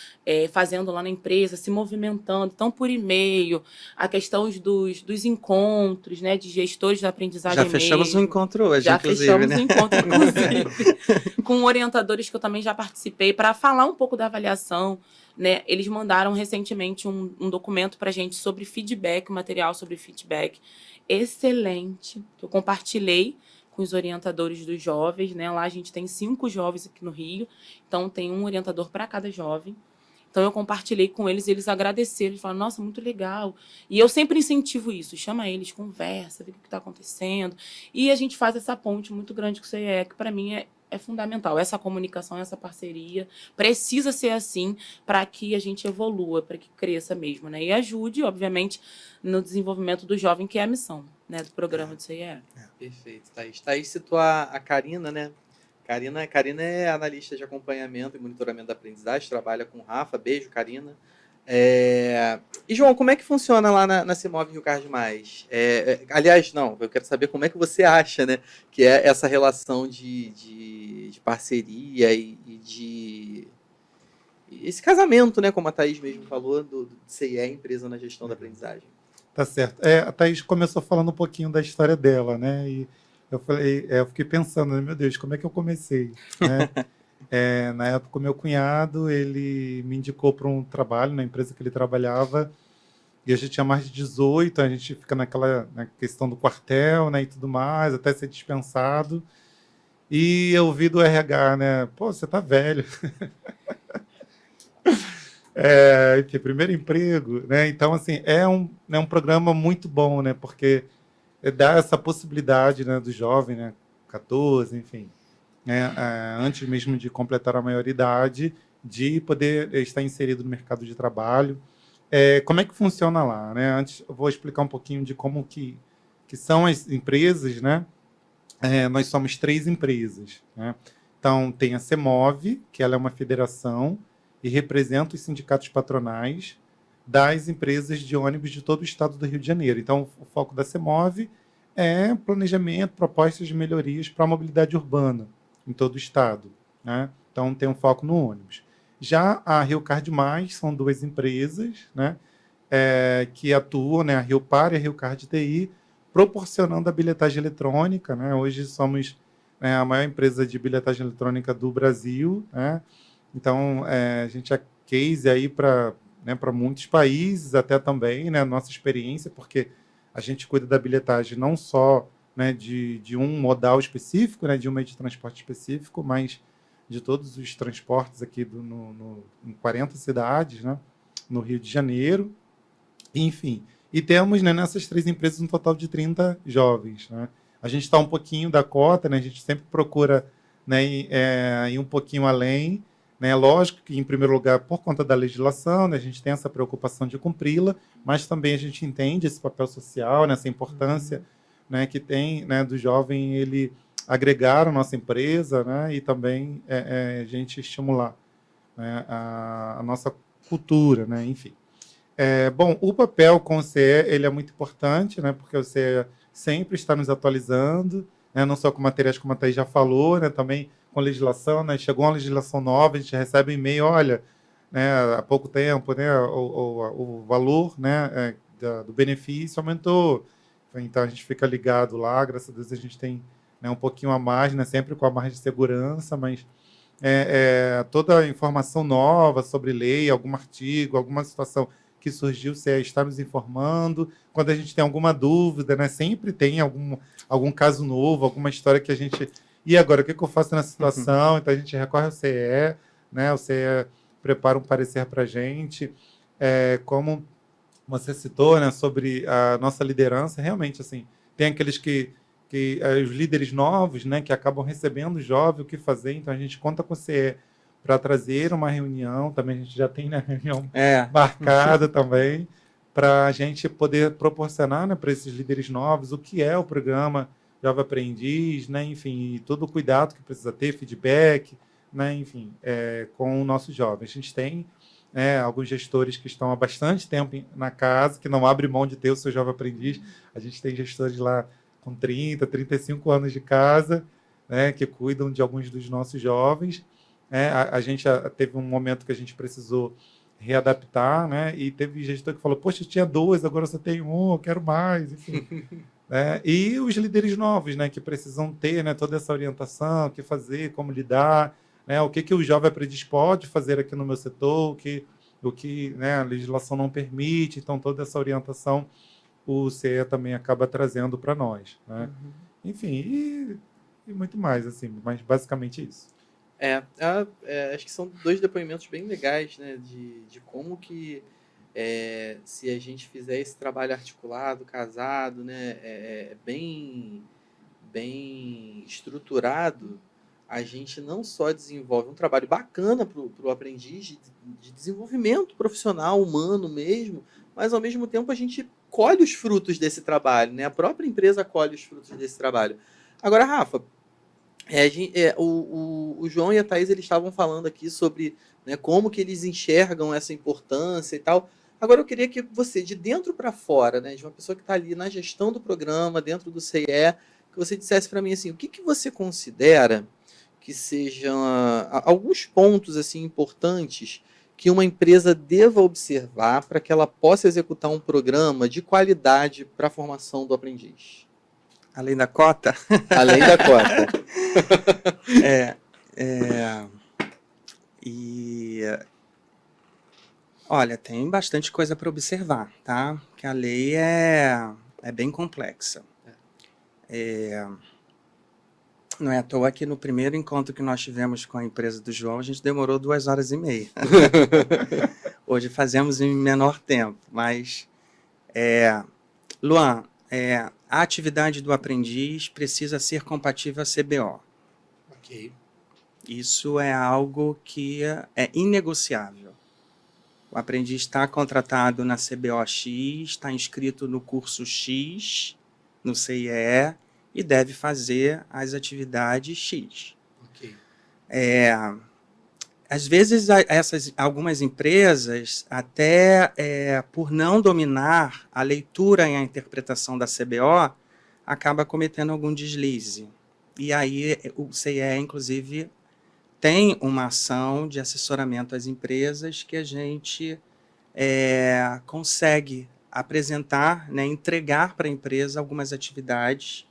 fazendo lá na empresa, se movimentando, então por e-mail, a questão dos encontros, né? De gestores da aprendizagem. Já fechamos um encontro hoje, já inclusive, fechamos né? um encontro, inclusive, com orientadores que eu também já participei, para falar um pouco da avaliação, né? Eles mandaram recentemente um documento para a gente sobre feedback, um material sobre feedback excelente, que eu compartilhei com os orientadores dos jovens, né? Lá a gente tem 5 jovens aqui no Rio, então tem um orientador para cada jovem. Então eu compartilhei com eles e eles agradeceram, eles falaram, nossa, muito legal. E eu sempre incentivo isso, chama eles, conversa, vê o que está acontecendo. E a gente faz essa ponte muito grande com o CIE, que para mim é fundamental. Essa comunicação, essa parceria precisa ser assim para que a gente evolua, para que cresça mesmo, né? E ajude, obviamente, no desenvolvimento do jovem, que é a missão, né, do programa do CIE. Perfeito, Thaís. Thaís citou a Karina, né? Karina é analista de acompanhamento e monitoramento da aprendizagem, trabalha com o Rafa. Beijo, Karina. E, João, como é que funciona lá na Cimov Rio Card Mais? Aliás, não, eu quero saber como é que você acha, né, que é essa relação de parceria e de... esse casamento, né, como a Thaís mesmo falou, do CIE, empresa na gestão da aprendizagem. Tá certo. A Thaís começou falando um pouquinho da história dela, né? E eu falei, eu fiquei pensando, né, meu Deus, como é que eu comecei, né? Na época, o meu cunhado, ele me indicou para um trabalho na empresa que ele trabalhava, e a gente tinha mais de 18, a gente fica na questão do quartel, né, e tudo mais, até ser dispensado. E eu vi do RH, né? Pô, você tá velho. Enfim, primeiro emprego, né? Então, assim, é um programa muito bom, né? Porque dá essa possibilidade, né, do jovem, né? 14, enfim, né, antes mesmo de completar a maioridade, de poder estar inserido no mercado de trabalho. Como é que funciona lá, né? Antes, eu vou explicar um pouquinho de como que são as empresas, né? Nós somos 3 empresas, né? Então, tem a CEMOV, que ela é uma federação e representa os sindicatos patronais das empresas de ônibus de todo o estado do Rio de Janeiro. Então, o foco da CEMOV é planejamento, propostas de melhorias para a mobilidade urbana em todo o estado, né? Então, tem um foco no ônibus. Já a Rio Card Mais são 2 empresas, né, que atuam, né, a Rio Par e a Rio Card TI, proporcionando a bilhetagem eletrônica, né? Hoje somos, né, a maior empresa de bilhetagem eletrônica do Brasil, né? Então, a gente é case aí para, né, para muitos países, até também, né, nossa experiência, porque a gente cuida da bilhetagem não só, né, de um modal específico, né, de um meio de transporte específico, mas de todos os transportes aqui em 40 cidades, né, no Rio de Janeiro, enfim. E temos, né, nessas 3 empresas um total de 30 jovens, né? A gente está um pouquinho da cota, né, a gente sempre procura, né, ir um pouquinho além, né? Lógico que, em primeiro lugar, por conta da legislação, né, a gente tem essa preocupação de cumpri-la, mas também a gente entende esse papel social, né, essa importância, né, que tem, né, do jovem ele agregar a nossa empresa, né, e também a gente estimular, né, a nossa cultura, né, enfim. Bom, o papel com o CE ele é muito importante, né, porque o CE sempre está nos atualizando, né, não só com materiais como a Thaís já falou, né, também com legislação, né, chegou uma legislação nova, a gente recebe um e-mail, olha, né, há pouco tempo, né, o valor, né, do benefício aumentou, então a gente fica ligado lá, graças a Deus a gente tem, né, um pouquinho a mais, né, sempre com a margem de segurança, mas toda a informação nova sobre lei, algum artigo, alguma situação que surgiu, você está nos informando. Quando a gente tem alguma dúvida, né, sempre tem algum caso novo, alguma história que a gente... E agora, o que eu faço nessa situação? Então, a gente recorre ao CE, né, o CE prepara um parecer para a gente. Como você citou, né, sobre a nossa liderança, realmente, assim, tem aqueles os líderes novos, né, que acabam recebendo o jovem, o que fazer. Então, a gente conta com o CE para trazer uma reunião, também a gente já tem, né, reunião marcada também, para a gente poder proporcionar, né, para esses líderes novos o que é o programa Jovem Aprendiz, né, enfim, e todo o cuidado que precisa ter, feedback, né, enfim, com o nosso jovem. A gente tem, né, alguns gestores que estão há bastante tempo na casa, que não abrem mão de ter o seu Jovem Aprendiz. A gente tem gestores lá com 30, 35 anos de casa, né, que cuidam de alguns dos nossos jovens. A gente teve um momento que a gente precisou readaptar, né? E teve gestor que falou, poxa, eu tinha 2, agora só tenho 1, eu quero mais, enfim. E os líderes novos, né? Que precisam ter, né, toda essa orientação, o que fazer, como lidar, né? O que o jovem aprendiz pode fazer aqui no meu setor, o que o que, né, a legislação não permite, então toda essa orientação o CE também acaba trazendo para nós, né? Enfim, e muito mais, assim, mas basicamente isso. Acho que são 2 depoimentos bem legais, né, de como que se a gente fizer esse trabalho articulado, casado, né, bem estruturado, a gente não só desenvolve um trabalho bacana para o aprendiz, de desenvolvimento profissional, humano mesmo, mas ao mesmo tempo a gente colhe os frutos desse trabalho, né? A própria empresa colhe os frutos desse trabalho. Agora, Rafa, o João e a Thaís eles estavam falando aqui sobre, né, como que eles enxergam essa importância e tal. Agora eu queria que você, de dentro para fora, né, de uma pessoa que está ali na gestão do programa, dentro do CIE, que você dissesse para mim assim, o que você considera que sejam alguns pontos assim importantes que uma empresa deva observar para que ela possa executar um programa de qualidade para a formação do aprendiz? Além da cota? Além da cota. Olha, tem bastante coisa para observar, tá? Porque a lei é bem complexa. Não é à toa que no primeiro encontro que nós tivemos com a empresa do João, a gente demorou 2h30. Hoje fazemos em menor tempo, mas... Luan, a atividade do aprendiz precisa ser compatível à CBO. Ok. Isso é algo que é inegociável. O aprendiz está contratado na CBO X, está inscrito no curso X, no CIE, e deve fazer as atividades X. Ok. Às vezes, algumas empresas, até por não dominar a leitura e a interpretação da CBO, acaba cometendo algum deslize. E aí o CIE, inclusive, tem uma ação de assessoramento às empresas que a gente consegue apresentar, né, entregar para a empresa algumas atividades,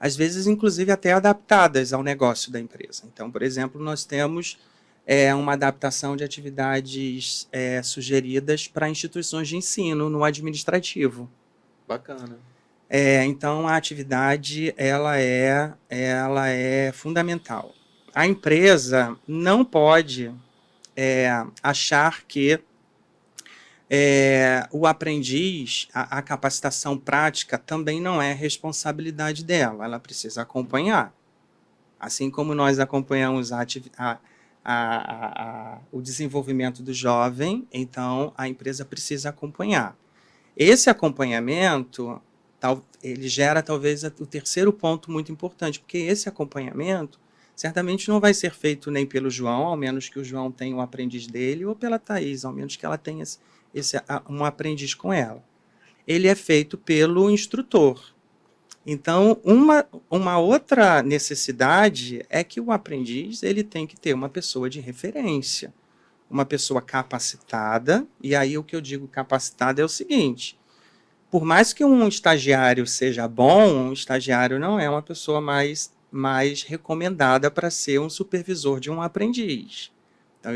às vezes, inclusive, até adaptadas ao negócio da empresa. Então, por exemplo, nós temos uma adaptação de atividades sugeridas para instituições de ensino no administrativo. Bacana. Então, a atividade ela é fundamental. A empresa não pode achar que o aprendiz, a capacitação prática também não é responsabilidade dela, ela precisa acompanhar. Assim como nós acompanhamos o desenvolvimento do jovem, então a empresa precisa acompanhar. Esse acompanhamento, ele gera talvez o terceiro ponto muito importante, porque esse acompanhamento certamente não vai ser feito nem pelo João, ao menos que o João tenha um aprendiz dele, ou pela Thaís, ao menos que ela tenha um aprendiz com ela. Ele é feito pelo instrutor. Então, uma outra necessidade é que o aprendiz ele tem que ter uma pessoa de referência, uma pessoa capacitada, e aí o que eu digo capacitada é o seguinte: por mais que um estagiário seja bom, um estagiário não é uma pessoa mais recomendada para ser um supervisor de um aprendiz. Então,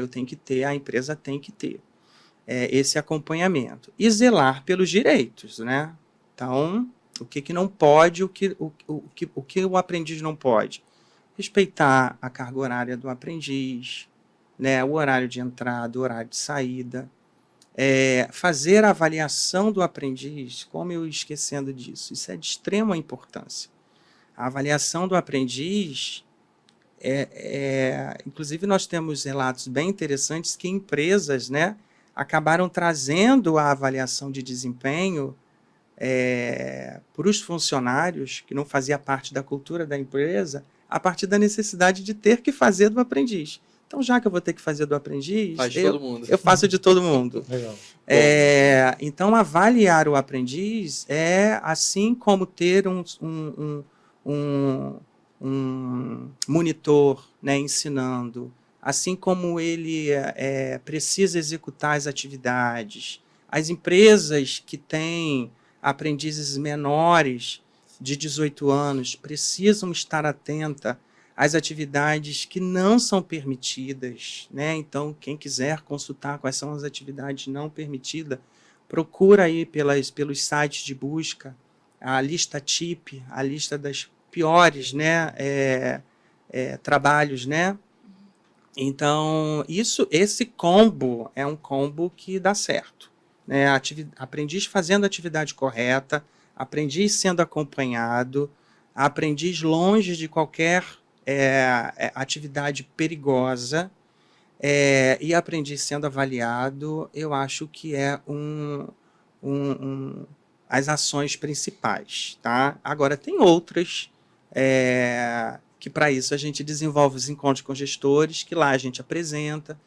a empresa tem que ter esse acompanhamento. E zelar pelos direitos, né? Então, o que não pode, o que o aprendiz não pode? Respeitar a carga horária do aprendiz, né? O horário de entrada, o horário de saída. Fazer a avaliação do aprendiz, como eu esquecendo disso? Isso é de extrema importância. A avaliação do aprendiz, inclusive nós temos relatos bem interessantes que empresas, né, acabaram trazendo a avaliação de desempenho para os funcionários, que não fazia parte da cultura da empresa, a partir da necessidade de ter que fazer do aprendiz. Então, já que eu vou ter que fazer do aprendiz, eu faço de todo mundo. Legal. Então, avaliar o aprendiz é assim como ter um monitor, né, ensinando, assim como ele precisa executar as atividades. As empresas que têm aprendizes menores de 18 anos precisam estar atentas as atividades que não são permitidas, né? Então, quem quiser consultar quais são as atividades não permitidas, procura aí pelos sites de busca a lista TIP, a lista das piores, né, trabalhos, né? Então, esse combo é um combo que dá certo, né? Aprendiz fazendo a atividade correta, aprendiz sendo acompanhado, aprendiz longe de qualquer atividade perigosa, e aprendiz sendo avaliado, eu acho que é as ações principais, tá? Agora, tem outras que para isso a gente desenvolve os encontros com gestores, que lá a gente apresenta.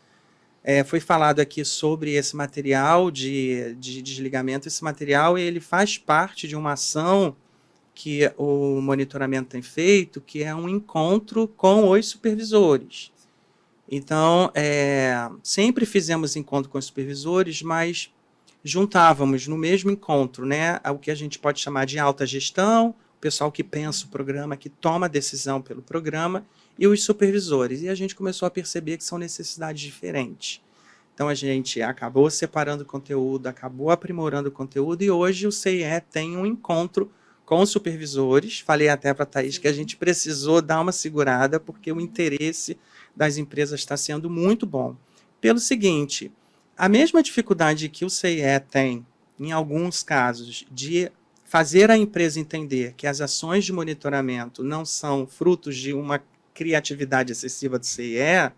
Foi falado aqui sobre esse material de desligamento. Esse material ele faz parte de uma ação que o monitoramento tem feito, que é um encontro com os supervisores. Então, sempre fizemos encontro com os supervisores, mas juntávamos no mesmo encontro, né, o que a gente pode chamar de alta gestão, o pessoal que pensa o programa, que toma a decisão pelo programa, e os supervisores. E a gente começou a perceber que são necessidades diferentes. Então, a gente acabou separando o conteúdo, acabou aprimorando o conteúdo, e hoje o CIE tem um encontro com os supervisores. Falei até para a Thaís que a gente precisou dar uma segurada, porque o interesse das empresas está sendo muito bom. Pelo seguinte, a mesma dificuldade que o CIE tem, em alguns casos, de fazer a empresa entender que as ações de monitoramento não são frutos de uma criatividade excessiva do CIE,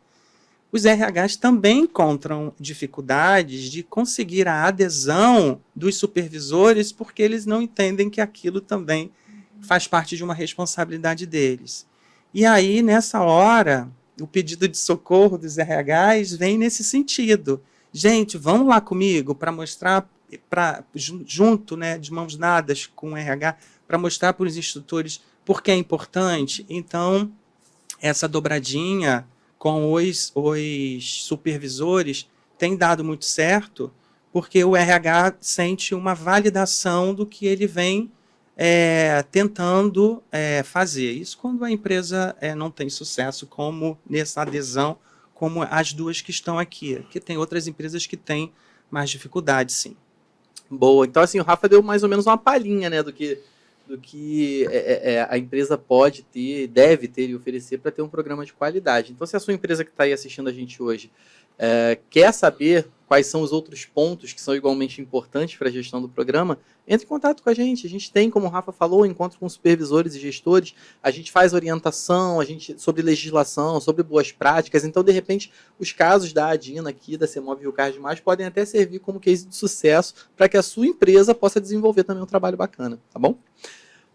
os RHs também encontram dificuldades de conseguir a adesão dos supervisores, porque eles não entendem que aquilo também faz parte de uma responsabilidade deles. E aí, nessa hora, o pedido de socorro dos RHs vem nesse sentido. Gente, vamos lá comigo para mostrar, junto, né, de mãos dadas com o RH, para mostrar para os instrutores por que é importante. Então, essa dobradinha com os supervisores tem dado muito certo, porque o RH sente uma validação do que ele vem tentando fazer. Isso quando a empresa não tem sucesso, como nessa adesão, como as duas que estão aqui, que tem outras empresas que têm mais dificuldade, sim. Boa. Então, assim, o Rafa deu mais ou menos uma palhinha, né, do que a empresa pode ter, deve ter e oferecer para ter um programa de qualidade. Então, se a sua empresa que está aí assistindo a gente hoje quer saber quais são os outros pontos que são igualmente importantes para a gestão do programa, entre em contato com a gente. A gente tem, como o Rafa falou, encontro com supervisores e gestores, a gente faz orientação sobre legislação, sobre boas práticas. Então, de repente, os casos da ADINA aqui, da CEMOV e o Card Mais, podem até servir como case de sucesso para que a sua empresa possa desenvolver também um trabalho bacana, tá bom?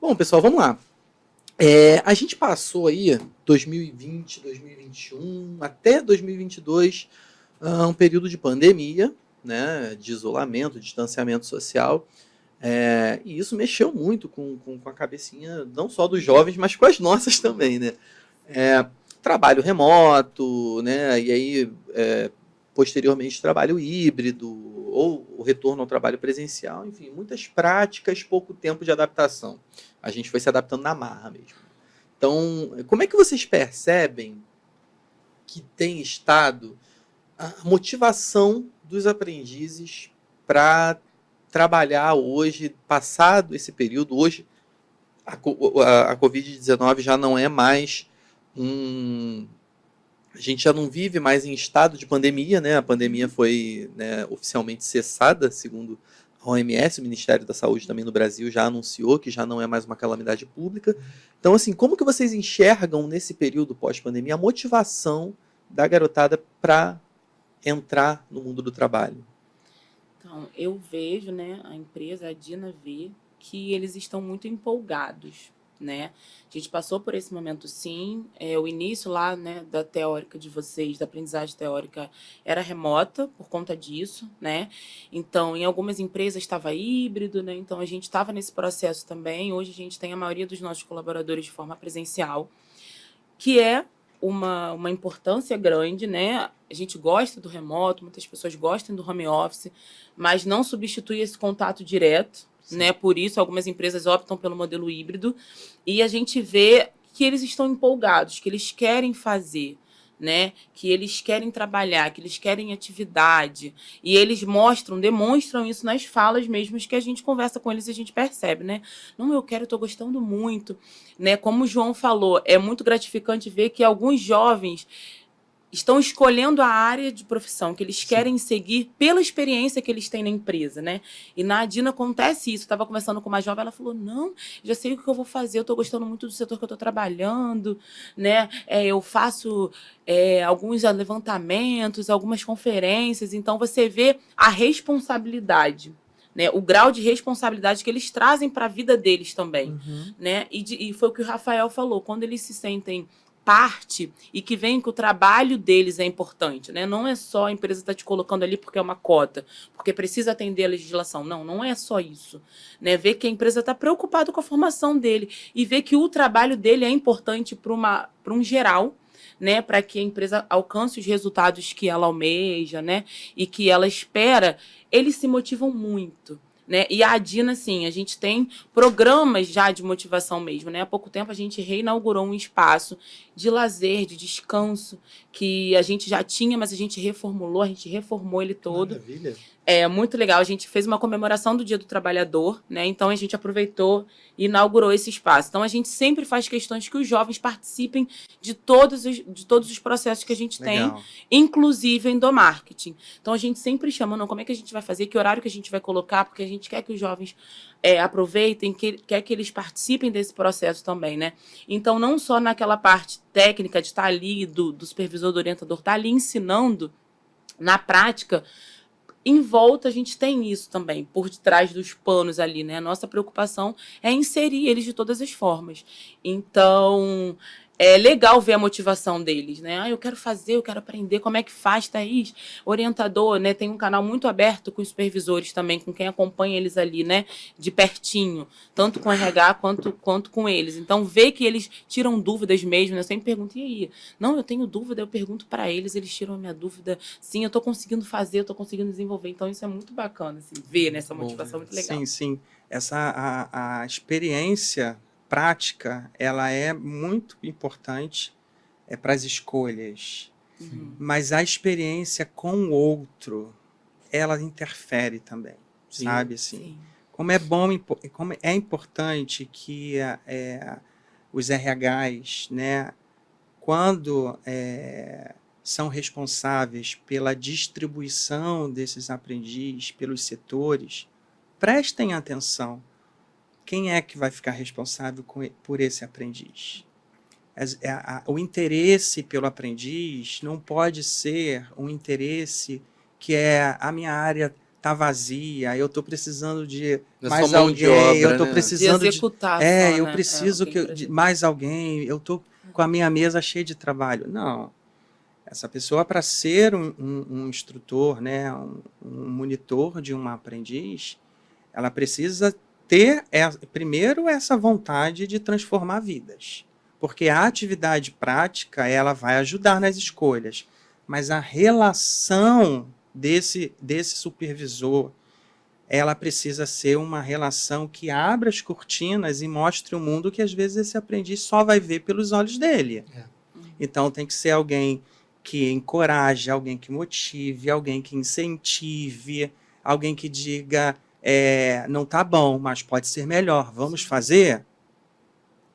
Bom, pessoal, vamos lá. A gente passou aí 2020, 2021, até 2022, um período de pandemia, né, de isolamento, de distanciamento social, e isso mexeu muito com a cabecinha, não só dos jovens, mas com as nossas também, né? Trabalho remoto, né, e aí, posteriormente, trabalho híbrido, ou o retorno ao trabalho presencial, enfim, muitas práticas, pouco tempo de adaptação. A gente foi se adaptando na marra mesmo. Então, como é que vocês percebem que tem estado a motivação dos aprendizes para trabalhar hoje, passado esse período? Hoje, a Covid-19 já não é mais a gente já não vive mais em estado de pandemia, né? A pandemia foi, né, oficialmente cessada, segundo a OMS, o Ministério da Saúde também no Brasil já anunciou que já não é mais uma calamidade pública. Então, assim, como que vocês enxergam nesse período pós-pandemia a motivação da garotada para entrar no mundo do trabalho? Então, eu vejo, né, a empresa, a ADINA vê que eles estão muito empolgados, né? A gente passou por esse momento, sim. O início lá, né, da teórica de vocês, da aprendizagem teórica, era remota por conta disso, né? Então, em algumas empresas estava híbrido, né? Então, a gente estava nesse processo também. Hoje, a gente tem a maioria dos nossos colaboradores de forma presencial, que é uma importância grande, né? A gente gosta do remoto, muitas pessoas gostam do home office, mas não substitui esse contato direto, né? Por isso, algumas empresas optam pelo modelo híbrido. E a gente vê que eles estão empolgados, que eles querem fazer, né? Que eles querem trabalhar, que eles querem atividade. E eles demonstram isso nas falas mesmo que a gente conversa com eles e a gente percebe, né? Não, eu quero, eu tô gostando muito, né? Como o João falou, é muito gratificante ver que alguns jovens estão escolhendo a área de profissão que eles querem seguir pela experiência que eles têm na empresa, né? E na Adina acontece isso. Eu estava conversando com uma jovem, ela falou, não, já sei o que eu vou fazer, eu estou gostando muito do setor que eu estou trabalhando, né? Eu faço alguns levantamentos, algumas conferências, então você vê a responsabilidade, né, o grau de responsabilidade que eles trazem para a vida deles também, né? E foi o que o Rafael falou, quando eles se sentem parte e que veem que o trabalho deles é importante, né? Não é só a empresa estar te colocando ali porque é uma cota, porque precisa atender a legislação. Não, não é só isso, né? Ver que a empresa está preocupada com a formação dele e ver que o trabalho dele é importante para um geral, né, para que a empresa alcance os resultados que ela almeja, né, e que ela espera, eles se motivam muito, né? E a Adina, assim, a gente tem programas já de motivação mesmo, né? Há pouco tempo a gente reinaugurou um espaço de lazer, de descanso, que a gente já tinha, mas a gente reformou ele todo. Maravilha. É muito legal. A gente fez uma comemoração do Dia do Trabalhador, né? Então a gente aproveitou e inaugurou esse espaço. Então a gente sempre faz questões que os jovens participem de todos os processos que a gente tem, inclusive endomarketing. Então a gente sempre chama, não, como é que a gente vai fazer, que horário que a gente vai colocar, porque a gente quer que os jovens aproveitem, quer que eles participem desse processo também, né? Então não só naquela parte técnica de estar ali, do supervisor, do orientador, estar ali ensinando, na prática, em volta a gente tem isso também, por detrás dos panos ali, né? A nossa preocupação é inserir eles de todas as formas. Então, é legal ver a motivação deles, né? Ah, eu quero fazer, eu quero aprender, como é que faz, Thaís? Orientador, né? Tem um canal muito aberto com os supervisores também, com quem acompanha eles ali, né? De pertinho, tanto com o RH quanto com eles. Então, ver que eles tiram dúvidas mesmo, né? Eu sempre pergunto, e aí? Não, eu tenho dúvida, eu pergunto para eles, eles tiram a minha dúvida. Sim, eu estou conseguindo fazer, eu estou conseguindo desenvolver. Então, isso é muito bacana, assim, ver nessa motivação muito legal. Sim, sim. A experiência prática, ela é muito importante para as escolhas. Mas a experiência com o outro, ela interfere também, sabe? Assim, Sim. como é bom, como é importante que os RHs, né, quando são responsáveis pela distribuição desses aprendizes pelos setores, prestem atenção. Quem é que vai ficar responsável por esse aprendiz? O interesse pelo aprendiz não pode ser um interesse que a minha área está vazia, eu estou precisando de mais alguém, eu estou precisando de executar eu preciso de mais alguém, eu estou com a minha mesa cheia de trabalho. Não. Essa pessoa, para ser um instrutor, né, um monitor de um aprendiz, ela precisa ter, primeiro, essa vontade de transformar vidas. Porque a atividade prática, ela vai ajudar nas escolhas. Mas a relação desse supervisor, ela precisa ser uma relação que abra as cortinas e mostre o mundo que, às vezes, esse aprendiz só vai ver pelos olhos dele. Então, tem que ser alguém que encoraje, alguém que motive, alguém que incentive, alguém que diga... não tá bom, mas pode ser melhor, vamos fazer?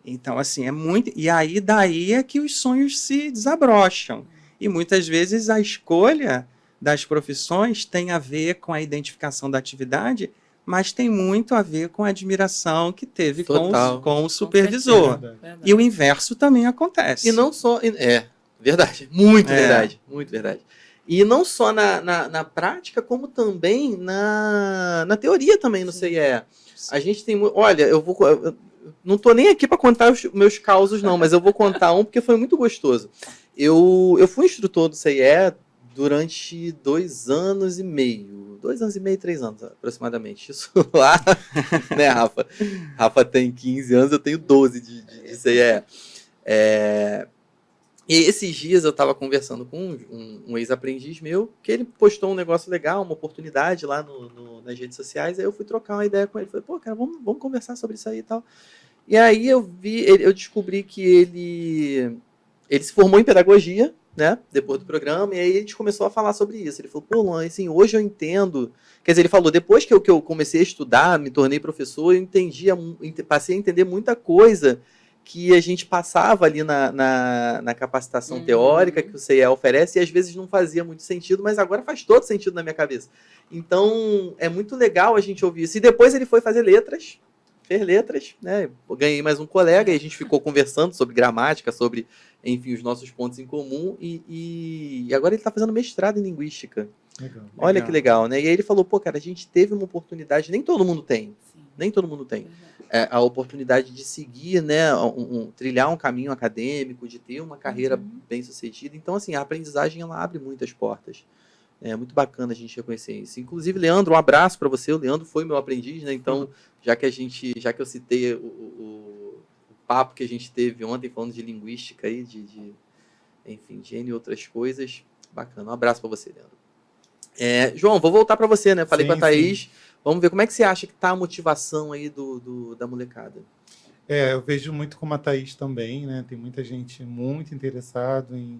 Então, assim, é muito... E aí, daí é que os sonhos se desabrocham. E muitas vezes a escolha das profissões tem a ver com a identificação da atividade, mas tem muito a ver com a admiração que teve com o supervisor. Verdade. E o inverso também acontece. E não só... verdade. Muito verdade. Muito verdade. E não só na prática, como também na teoria também no CIE. A gente tem... Olha, eu não estou nem aqui para contar os meus causos, não, mas eu vou contar um porque foi muito gostoso. Eu fui instrutor do CIE durante 2 anos e meio. 2 anos e meio, 3 anos aproximadamente. Isso lá, né, Rafa? Rafa tem 15 anos, eu tenho 12 de CIE. E esses dias eu estava conversando com um ex-aprendiz meu, que ele postou um negócio legal, uma oportunidade lá nas redes sociais, aí eu fui trocar uma ideia com ele. Falei, pô, cara, vamos conversar sobre isso aí e tal. E aí eu descobri que ele se formou em pedagogia, né? Depois do programa, e aí a gente começou a falar sobre isso. Ele falou, pô, Luan, assim, hoje eu entendo. Quer dizer, ele falou, depois que eu comecei a estudar, me tornei professor, eu passei a entender muita coisa que a gente passava ali na capacitação teórica que o CIE oferece, e às vezes não fazia muito sentido, mas agora faz todo sentido na minha cabeça. Então, é muito legal a gente ouvir isso. E depois ele foi fazer letras, fez letras, né? Eu ganhei mais um colega, e a gente ficou conversando sobre gramática, sobre, enfim, os nossos pontos em comum, e agora ele está fazendo mestrado em linguística. Legal. Olha que legal, né? E aí ele falou, pô, cara, a gente teve uma oportunidade, nem todo mundo tem, Sim. nem todo mundo tem, a oportunidade de seguir, né, trilhar um caminho acadêmico, de ter uma carreira bem sucedida. Então, assim, a aprendizagem, ela abre muitas portas. É muito bacana a gente reconhecer isso. Inclusive, Leandro, um abraço para você. O Leandro foi meu aprendiz, né? Então, já que eu citei o papo que a gente teve ontem falando de linguística aí, enfim, de N outras coisas, bacana. Um abraço para você, Leandro. João, vou voltar para você, né? Falei com a Thaís. Sim. Vamos ver como é que você acha que tá a motivação aí da molecada. Eu vejo muito como a Thaís também, né? Tem muita gente muito interessada em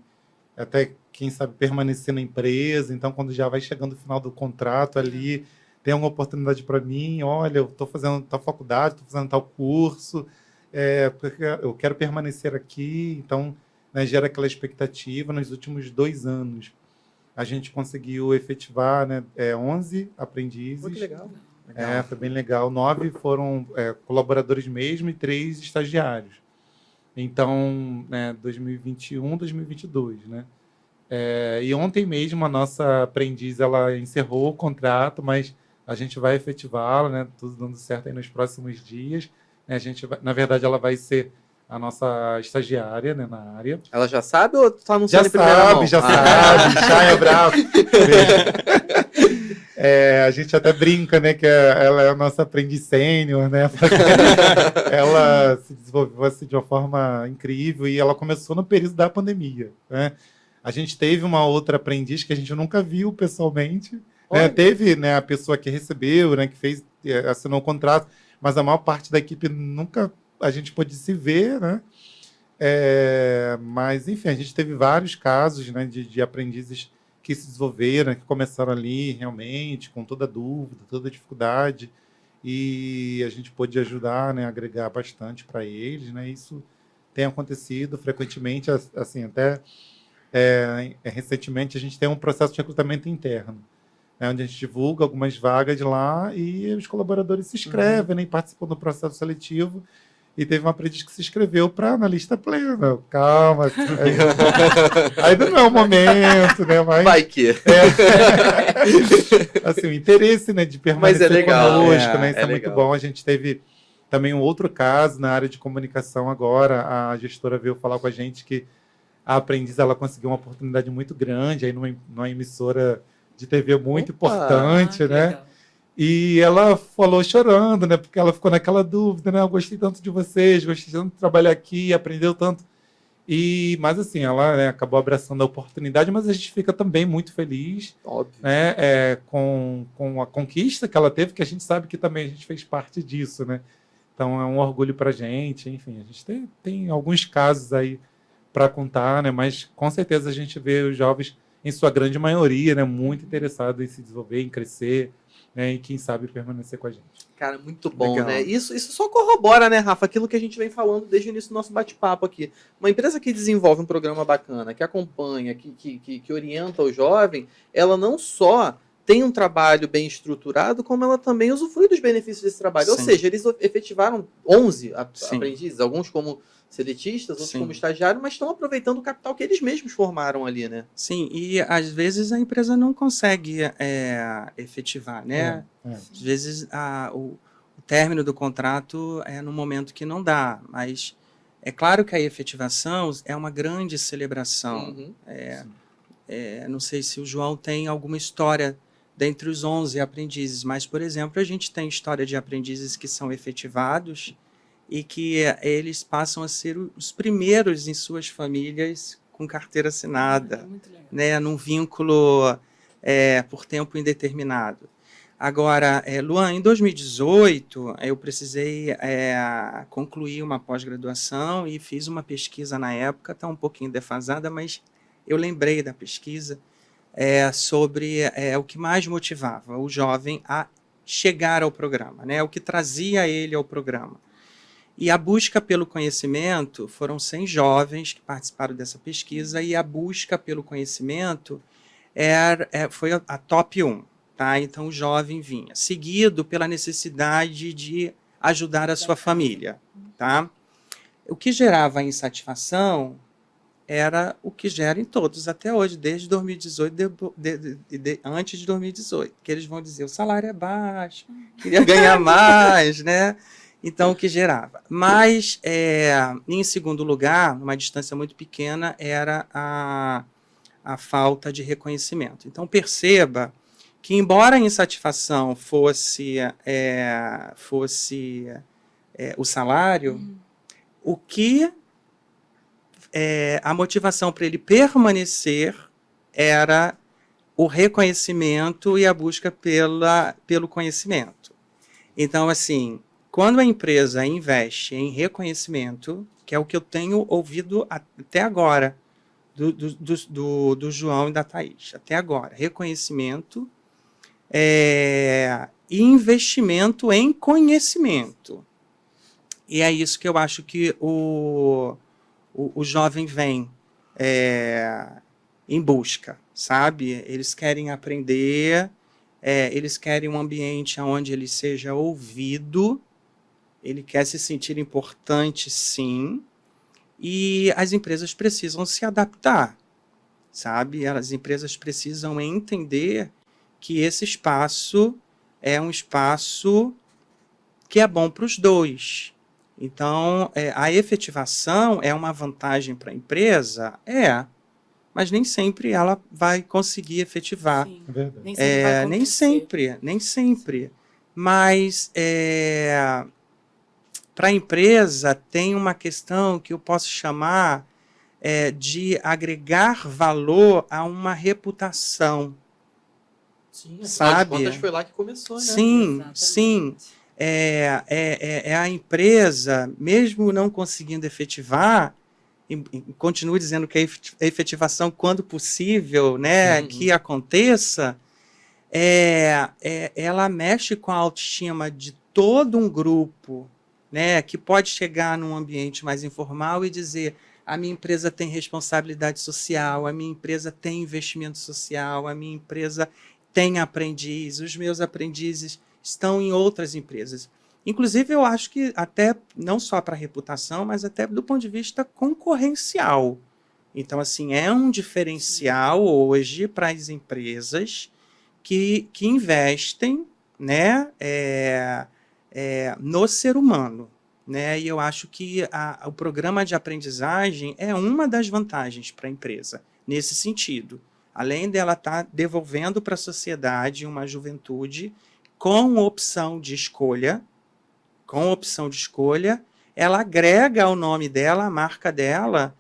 até, quem sabe, permanecer na empresa. Então, quando já vai chegando o final do contrato ali, tem uma oportunidade para mim, olha, eu estou fazendo tal faculdade, estou fazendo tal curso, porque eu quero permanecer aqui. Então, né, gera aquela expectativa. Nos últimos 2 anos, a gente conseguiu efetivar, né, 11 aprendizes. Pô, que legal. Foi bem legal. 9 foram colaboradores mesmo e 3 estagiários. Então, 2021, 2022, né? E ontem mesmo a nossa aprendiz, ela encerrou o contrato, mas a gente vai efetivá-la, né? Tudo dando certo aí nos próximos dias. A gente vai, na verdade, ela vai ser a nossa estagiária, né, na área. Ela já sabe ou está anunciando em primeira mão? Já sabe, já é bravo. A gente até brinca, né, que ela é a nossa aprendiz sênior, né? Ela se desenvolveu assim, de uma forma incrível e ela começou no período da pandemia, né? A gente teve uma outra aprendiz que a gente nunca viu pessoalmente, né? Teve, né, a pessoa que recebeu, né, que assinou o contrato, mas a maior parte da equipe nunca a gente pôde se ver, né? Mas, enfim, a gente teve vários casos, né, de aprendizes que se desenvolveram, que começaram ali realmente, com toda dúvida, toda dificuldade, e a gente pôde ajudar, né, agregar bastante para eles, né? Isso tem acontecido frequentemente, assim, até recentemente a gente tem um processo de recrutamento interno, né, onde a gente divulga algumas vagas de lá e os colaboradores se inscrevem, né, e participam do processo seletivo. E teve uma aprendiz que se inscreveu para analista plena. Calma. Ainda não é o momento, né? Mas, vai que. Assim, o interesse, né, de permanecer conosco, né? Isso é muito legal. bom. A gente teve também um outro caso na área de comunicação agora. A gestora veio falar com a gente que a aprendiz, ela conseguiu uma oportunidade muito grande aí numa emissora de TV muito importante, né? Legal. E ela falou chorando, né? Porque ela ficou naquela dúvida, né? Eu gostei tanto de vocês, gostei tanto de trabalhar aqui, aprendeu tanto. Mas assim, ela, né, acabou abraçando a oportunidade, mas a gente fica também muito feliz, óbvio, né, com a conquista que ela teve, que a gente sabe que também a gente fez parte disso, né? Então é um orgulho para a gente. Enfim, a gente tem alguns casos aí para contar, né? Mas com certeza a gente vê os jovens, em sua grande maioria, né, muito interessados em se desenvolver, em crescer, né, e quem sabe permanecer com a gente. Cara, muito bom, legal, né? Isso só corrobora, né, Rafa, aquilo que a gente vem falando desde o início do nosso bate-papo aqui. Uma empresa que desenvolve um programa bacana, que acompanha, que orienta o jovem, ela não só tem um trabalho bem estruturado, como ela também usufrui dos benefícios desse trabalho. Sim. Ou seja, eles efetivaram 11 aprendizes, alguns como seletistas, outros como estagiários, mas estão aproveitando o capital que eles mesmos formaram ali, né? Sim, e às vezes a empresa não consegue efetivar, né? Às vezes o término do contrato é no momento que não dá, mas é claro que a efetivação é uma grande celebração. Não sei se o João tem alguma história dentre os 11 aprendizes, mas, por exemplo, a gente tem história de aprendizes que são efetivados e que eles passam a ser os primeiros em suas famílias com carteira assinada, né, num vínculo por tempo indeterminado. Agora, Luan, em 2018, eu precisei concluir uma pós-graduação e fiz uma pesquisa na época, está um pouquinho defasada, mas eu lembrei da pesquisa sobre o que mais motivava o jovem a chegar ao programa, né? O que trazia ele ao programa. E a busca pelo conhecimento, foram 100 jovens que participaram dessa pesquisa, e a busca pelo conhecimento foi a top 1. Tá? Então, o jovem vinha, seguido pela necessidade de ajudar a sua família. Tá? O que gerava insatisfação era o que gera em todos até hoje, desde 2018, antes de 2018, que eles vão dizer, o salário é baixo, queria ganhar mais, né? Então, o que gerava. Mas, em segundo lugar, numa distância muito pequena, era a falta de reconhecimento. Então, perceba que, embora a insatisfação fosse o salário, o que a motivação para ele permanecer era o reconhecimento e a busca pelo conhecimento. Então, assim, quando a empresa investe em reconhecimento, que é o que eu tenho ouvido até agora do João e da Thaís, até agora, reconhecimento e investimento em conhecimento. E é isso que eu acho que o jovem vem em busca, sabe? Eles querem aprender, eles querem um ambiente onde ele seja ouvido, ele quer se sentir importante, sim, e as empresas precisam se adaptar, sabe? As empresas precisam entender que esse espaço é um espaço que é bom para os dois. Então, a efetivação é uma vantagem para a empresa? Mas nem sempre ela vai conseguir efetivar. Sim. É verdade. Nem sempre vai acontecer. Nem sempre. Mas, para a empresa, tem uma questão que eu posso chamar de agregar valor a uma reputação. Sim, afinal sabe? de contas foi lá que começou, né? Sim, Exatamente. sim. A empresa, mesmo não conseguindo efetivar, continuo dizendo que a efetivação, quando possível, né, que aconteça, ela mexe com a autoestima de todo um grupo, né, que pode chegar num ambiente mais informal e dizer: a minha empresa tem responsabilidade social, a minha empresa tem investimento social, a minha empresa tem aprendiz, os meus aprendizes estão em outras empresas. Inclusive, eu acho que até, não só para a reputação, mas até do ponto de vista concorrencial. Então, assim, é um diferencial hoje para as empresas que investem, né, no ser humano. Né? E eu acho que o programa de aprendizagem é uma das vantagens para a empresa, nesse sentido. Além dela estar devolvendo para a sociedade uma juventude com opção de escolha, ela agrega ao nome dela, à marca dela,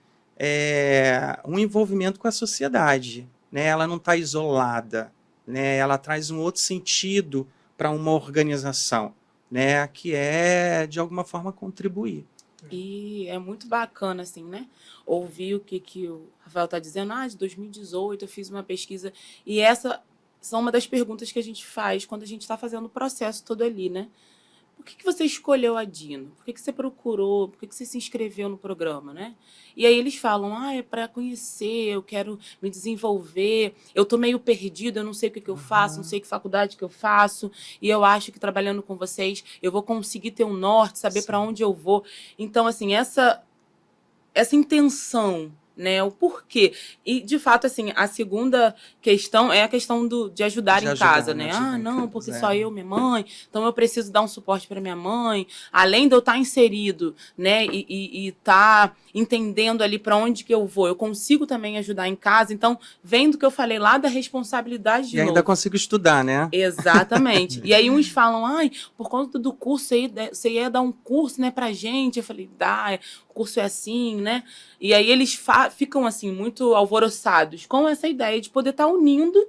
um envolvimento com a sociedade. Né? Ela não está isolada, né? Ela traz um outro sentido para uma organização, né? Que de alguma forma, contribuir. E é muito bacana, assim, né? Ouvir o que o Rafael está dizendo. De 2018 eu fiz uma pesquisa. E essa são uma das perguntas que a gente faz quando a gente está fazendo o processo todo ali, né? Por que você escolheu a Dino? Por que você procurou? Por que você se inscreveu no programa, né? E aí eles falam, é para conhecer, eu quero me desenvolver, eu tô meio perdido, eu não sei o que eu faço, não sei que faculdade que eu faço, e eu acho que trabalhando com vocês eu vou conseguir ter um norte, saber para onde eu vou. Então, assim, essa intenção, né, o porquê. E, de fato, assim, a segunda questão é a questão de ajudar em casa, né? Não, porque só eu, minha mãe, então eu preciso dar um suporte para minha mãe, além de eu estar inserido, né, e estar entendendo ali para onde que eu vou, eu consigo também ajudar em casa. Então, vem do que eu falei lá da responsabilidade de novo. E ainda consigo estudar, né? Exatamente. E aí uns falam, por conta do curso, você ia dar um curso, né, pra gente. Eu falei, dá, o curso é assim, né? E aí eles ficam, assim, muito alvoroçados com essa ideia de poder estar unindo,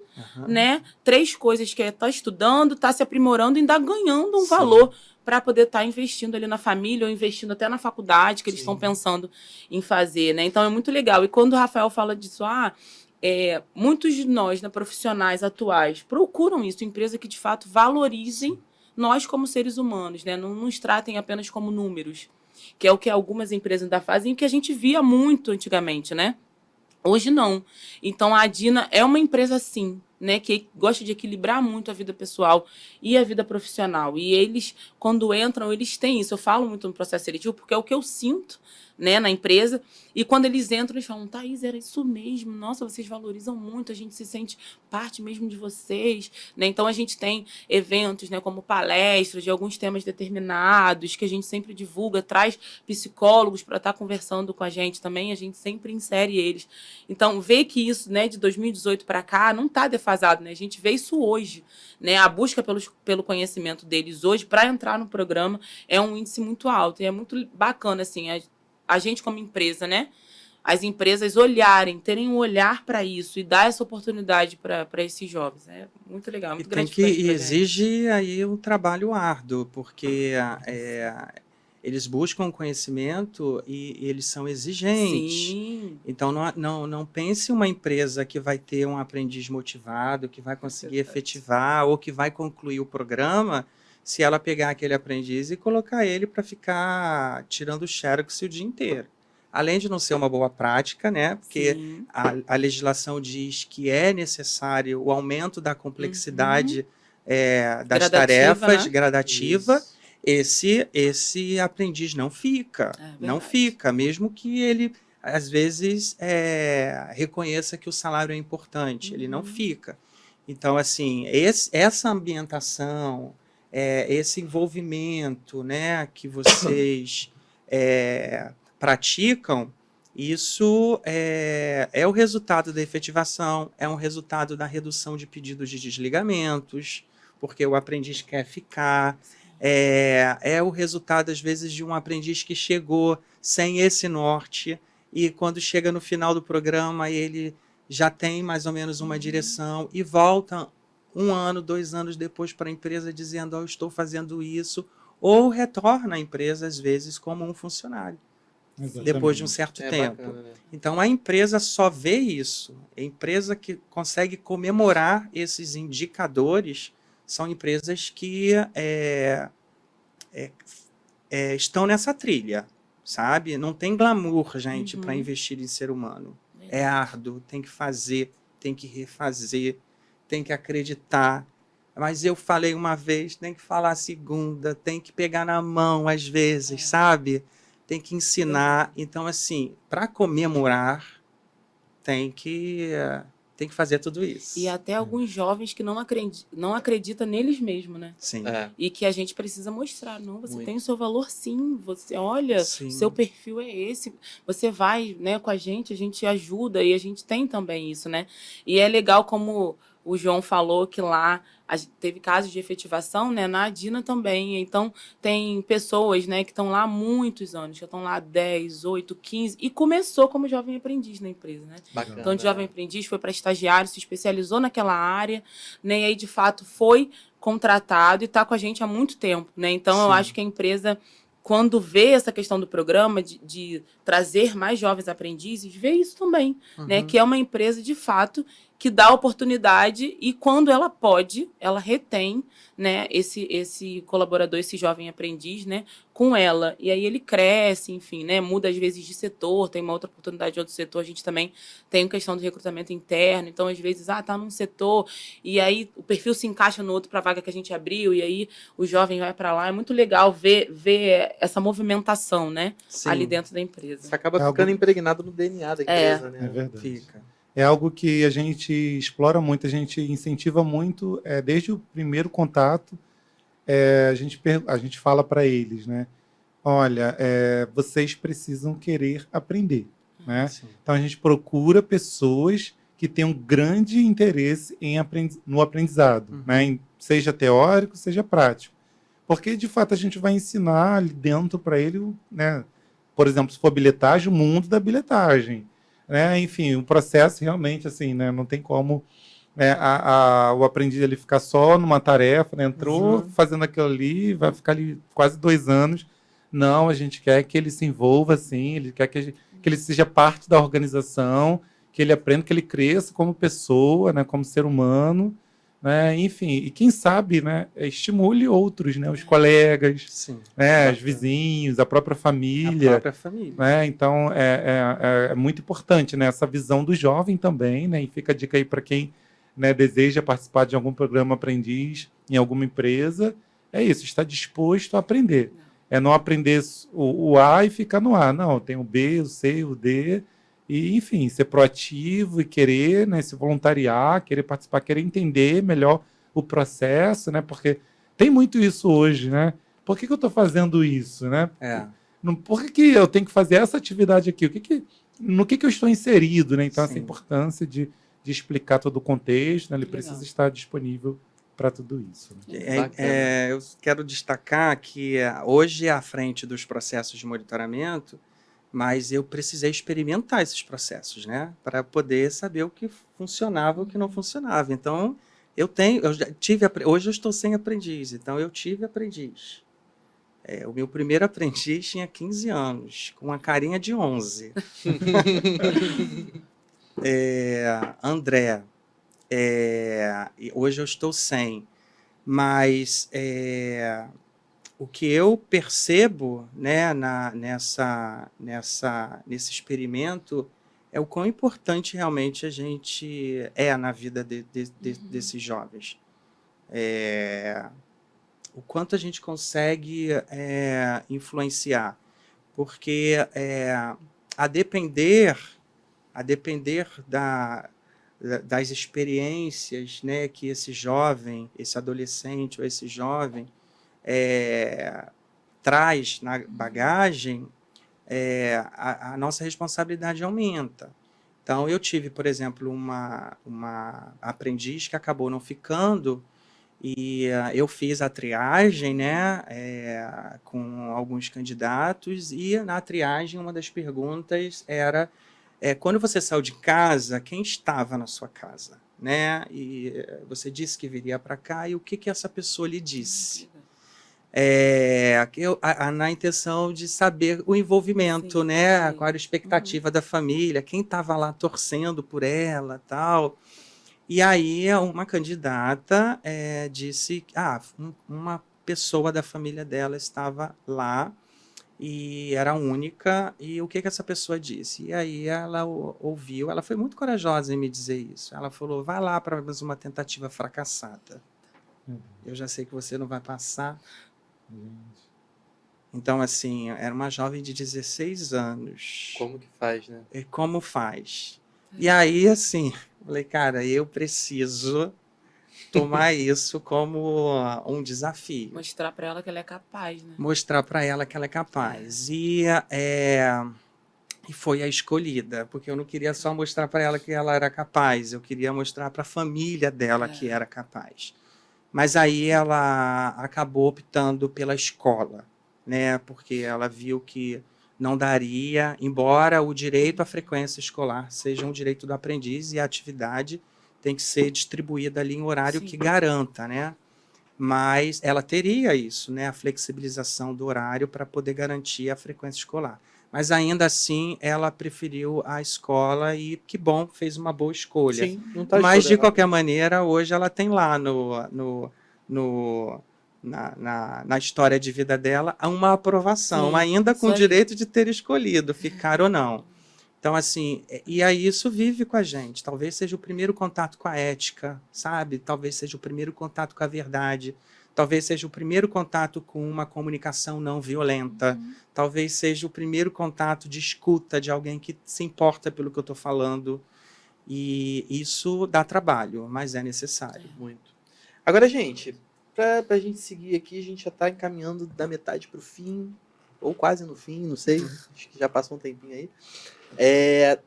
né, 3 coisas, que é estar estudando, estar se aprimorando e ainda ganhando um Sim. valor para poder estar investindo ali na família ou investindo até na faculdade que eles estão Sim. pensando em fazer, né? Então é muito legal. E quando o Rafael fala disso, muitos de nós, né, profissionais atuais, procuram isso, empresas que de fato valorizem nós como seres humanos, né? Não nos tratem apenas como números, que é o que algumas empresas ainda fazem e que a gente via muito antigamente, né? Hoje não. Então a Dina é uma empresa assim, né, que gosta de equilibrar muito a vida pessoal e a vida profissional. E eles, quando entram, eles têm isso. Eu falo muito no processo seletivo porque é o que eu sinto, né, na empresa. E quando eles entram, eles falam: Thaís, era isso mesmo. Nossa, vocês valorizam muito. A gente se sente parte mesmo de vocês, né? Então a gente tem eventos, né, como palestras de alguns temas determinados que a gente sempre divulga, traz psicólogos para estar conversando com a gente também. A gente sempre insere eles. Então, ver que isso, né, de 2018 para cá não está defasado, né? A gente vê isso hoje, né? A busca pelo conhecimento deles hoje para entrar no programa é um índice muito alto. E é muito bacana, assim, a gente como empresa, né? As empresas olharem, terem um olhar para isso e dar essa oportunidade para esses jovens. É muito legal, E muito tem que gratificante pra gente. exige aí um trabalho árduo, porque eles buscam conhecimento e eles são exigentes. Sim, Então, não pense uma empresa que vai ter um aprendiz motivado, que vai conseguir verdade. efetivar ou que vai concluir o programa, se ela pegar aquele aprendiz e colocar ele para ficar tirando xerox o dia inteiro. Além de não ser uma boa prática, né? Porque Sim. a legislação diz que é necessário o aumento da complexidade das Gradativa, tarefas, né? gradativa. Isso. Esse aprendiz não fica, não Verdade. fica, mesmo que ele, às vezes, reconheça que o salário é importante, ele não fica. Então, assim, essa ambientação, esse envolvimento, né, que vocês praticam, isso é o resultado da efetivação, é um resultado da redução de pedidos de desligamentos, porque o aprendiz quer ficar. É o resultado, às vezes, de um aprendiz que chegou sem esse norte e quando chega no final do programa ele já tem mais ou menos uma direção e volta 1 ano, 2 anos depois para a empresa dizendo: eu estou fazendo isso, ou retorna à empresa, às vezes, como um funcionário, depois de um certo tempo. Bacana, né? Então, a empresa só vê isso. A empresa que consegue comemorar esses indicadores são empresas que estão nessa trilha, sabe? Não tem glamour, gente, para investir em ser humano. É árduo, tem que fazer, tem que refazer, tem que acreditar. Mas eu falei uma vez, tem que falar a segunda, tem que pegar na mão às vezes, sabe? Tem que ensinar. Então, assim, para comemorar, tem que fazer tudo isso. E até alguns jovens que não acreditam neles mesmos, né? Sim. E que a gente precisa mostrar. Não, você Muito. tem o seu valor, sim. Você olha, Sim. seu perfil é esse. Você vai, né, com a gente ajuda e a gente tem também isso, né? E é legal como o João falou que lá teve casos de efetivação, né, na Dina também. Então, tem pessoas, né, que estão lá há muitos anos, já estão lá 10, 8, 15, e começou como jovem aprendiz na empresa, né? Bacana. Então, de jovem aprendiz, foi para estagiário, se especializou naquela área, né, e aí, de fato, foi contratado e está com a gente há muito tempo, né? Então, eu acho que a empresa, quando vê essa questão do programa de trazer mais jovens aprendizes, vê isso também, né? Que é uma empresa, de fato, que dá oportunidade e, quando ela pode, ela retém, né, esse colaborador, esse jovem aprendiz, né, com ela. E aí ele cresce, enfim, né, muda às vezes de setor, tem uma outra oportunidade de outro setor. A gente também tem a questão do recrutamento interno, então às vezes, tá num setor e aí o perfil se encaixa no outro para a vaga que a gente abriu e aí o jovem vai para lá. É muito legal ver essa movimentação, né, ali dentro da empresa. Você acaba ficando impregnado no DNA da empresa, né? É verdade. Fica. É algo que a gente explora muito, a gente incentiva muito, desde o primeiro contato, a gente fala para eles, né? Olha, vocês precisam querer aprender, né? Sim. Então a gente procura pessoas que tenham grande interesse no aprendizado, né? Seja teórico, seja prático. Porque, de fato, a gente vai ensinar ali dentro para ele, né, por exemplo, se for bilhetagem, o mundo da bilhetagem, né? Enfim, o processo realmente, assim, né? Não tem como o aprendiz ele ficar só numa tarefa, né? Entrou fazendo aquilo ali, vai ficar ali quase 2 anos. Não, a gente quer que ele se envolva, assim, ele quer que ele seja parte da organização, que ele aprenda, que ele cresça como pessoa, né? Como ser humano, né? Enfim, e quem sabe, né? Estimule outros, né? Os colegas, Sim. né? Os vizinhos, a própria família. A própria família. Né? Então, é muito importante, né? Essa visão do jovem também, né? E fica a dica aí para quem, né, deseja participar de algum programa aprendiz em alguma empresa. É isso, está disposto a aprender. É não aprender o A e ficar no A. Não, tem o B, o C, o D. E, enfim, ser proativo e querer, né, se voluntariar, querer participar, querer entender melhor o processo, né? Porque tem muito isso hoje, né? Por que eu estou fazendo isso, né? Por que eu tenho que fazer essa atividade aqui? No que eu estou inserido, né? Então, essa importância de explicar todo o contexto, né? Ele precisa estar disponível para tudo isso. Né? Eu quero destacar que hoje é à frente dos processos de monitoramento, mas eu precisei experimentar esses processos, né? Para poder saber o que funcionava e o que não funcionava. Então, hoje eu estou sem aprendiz, então eu tive aprendiz. O meu primeiro aprendiz tinha 15 anos, com uma carinha de 11. André, hoje eu estou sem, mas o que eu percebo, né, nesse experimento é o quão importante realmente a gente na vida desses jovens. O quanto a gente consegue influenciar, porque a depender das experiências, né, que esse jovem, esse adolescente ou esse jovem traz na bagagem, a nossa responsabilidade aumenta. Então, eu tive, por exemplo, uma aprendiz que acabou não ficando, e eu fiz a triagem, né, com alguns candidatos, e na triagem uma das perguntas era quando você saiu de casa, quem estava na sua casa? Né? E você disse que viria para cá, e o que essa pessoa lhe disse? Na intenção de saber o envolvimento, né? Qual era a expectativa da família, quem estava lá torcendo por ela, tal. E aí uma candidata disse que uma pessoa da família dela estava lá e era única, e o que essa pessoa disse? E aí ela ouviu, ela foi muito corajosa em me dizer isso. Ela falou, vai lá para mais uma tentativa fracassada. Eu já sei que você não vai passar. Então, assim, era uma jovem de 16 anos. Como que faz, né? Como faz? E aí, assim, falei, cara, eu preciso tomar isso como um desafio. Mostrar para ela que ela é capaz, né? Mostrar para ela que ela é capaz. E foi a escolhida, porque eu não queria só mostrar para ela que ela era capaz, eu queria mostrar para a família dela que era capaz. Mas aí ela acabou optando pela escola, né? Porque ela viu que não daria, embora o direito à frequência escolar seja um direito do aprendiz e a atividade tem que ser distribuída ali em horário que garanta, né? Mas ela teria isso, né? A flexibilização do horário para poder garantir a frequência escolar. Mas ainda assim, ela preferiu a escola e, que bom, fez uma boa escolha. Sim, não tá Mas, de escolhendo. qualquer maneira, hoje ela tem lá na história de vida dela uma aprovação, ainda com o direito de ter escolhido, ficar ou não. Então, assim, e aí isso vive com a gente. Talvez seja o primeiro contato com a ética, sabe? Talvez seja o primeiro contato com a verdade. Talvez seja o primeiro contato com uma comunicação não violenta. Talvez seja o primeiro contato de escuta de alguém que se importa pelo que eu estou falando. E isso dá trabalho, mas é necessário. Muito. Agora, gente, para a gente seguir aqui, a gente já está encaminhando da metade para o fim, ou quase no fim, não sei. Acho que já passou um tempinho aí.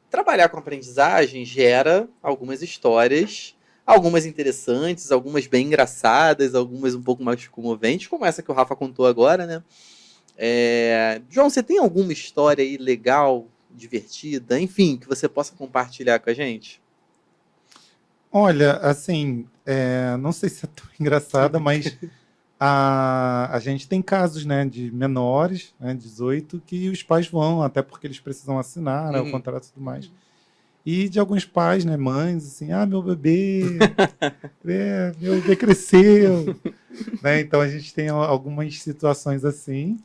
Trabalhar com aprendizagem gera algumas histórias, algumas interessantes, algumas bem engraçadas, algumas um pouco mais comoventes, como essa que o Rafa contou agora, né? João, você tem alguma história aí legal, divertida, enfim, que você possa compartilhar com a gente? Olha, assim, não sei se é tão engraçada, mas a gente tem casos, né, de menores, né, 18, que os pais vão, até porque eles precisam assinar, né, o Uhum. contrato e tudo mais. E de alguns pais, né, mães, assim, meu bebê, meu bebê cresceu. Né? Então a gente tem algumas situações assim,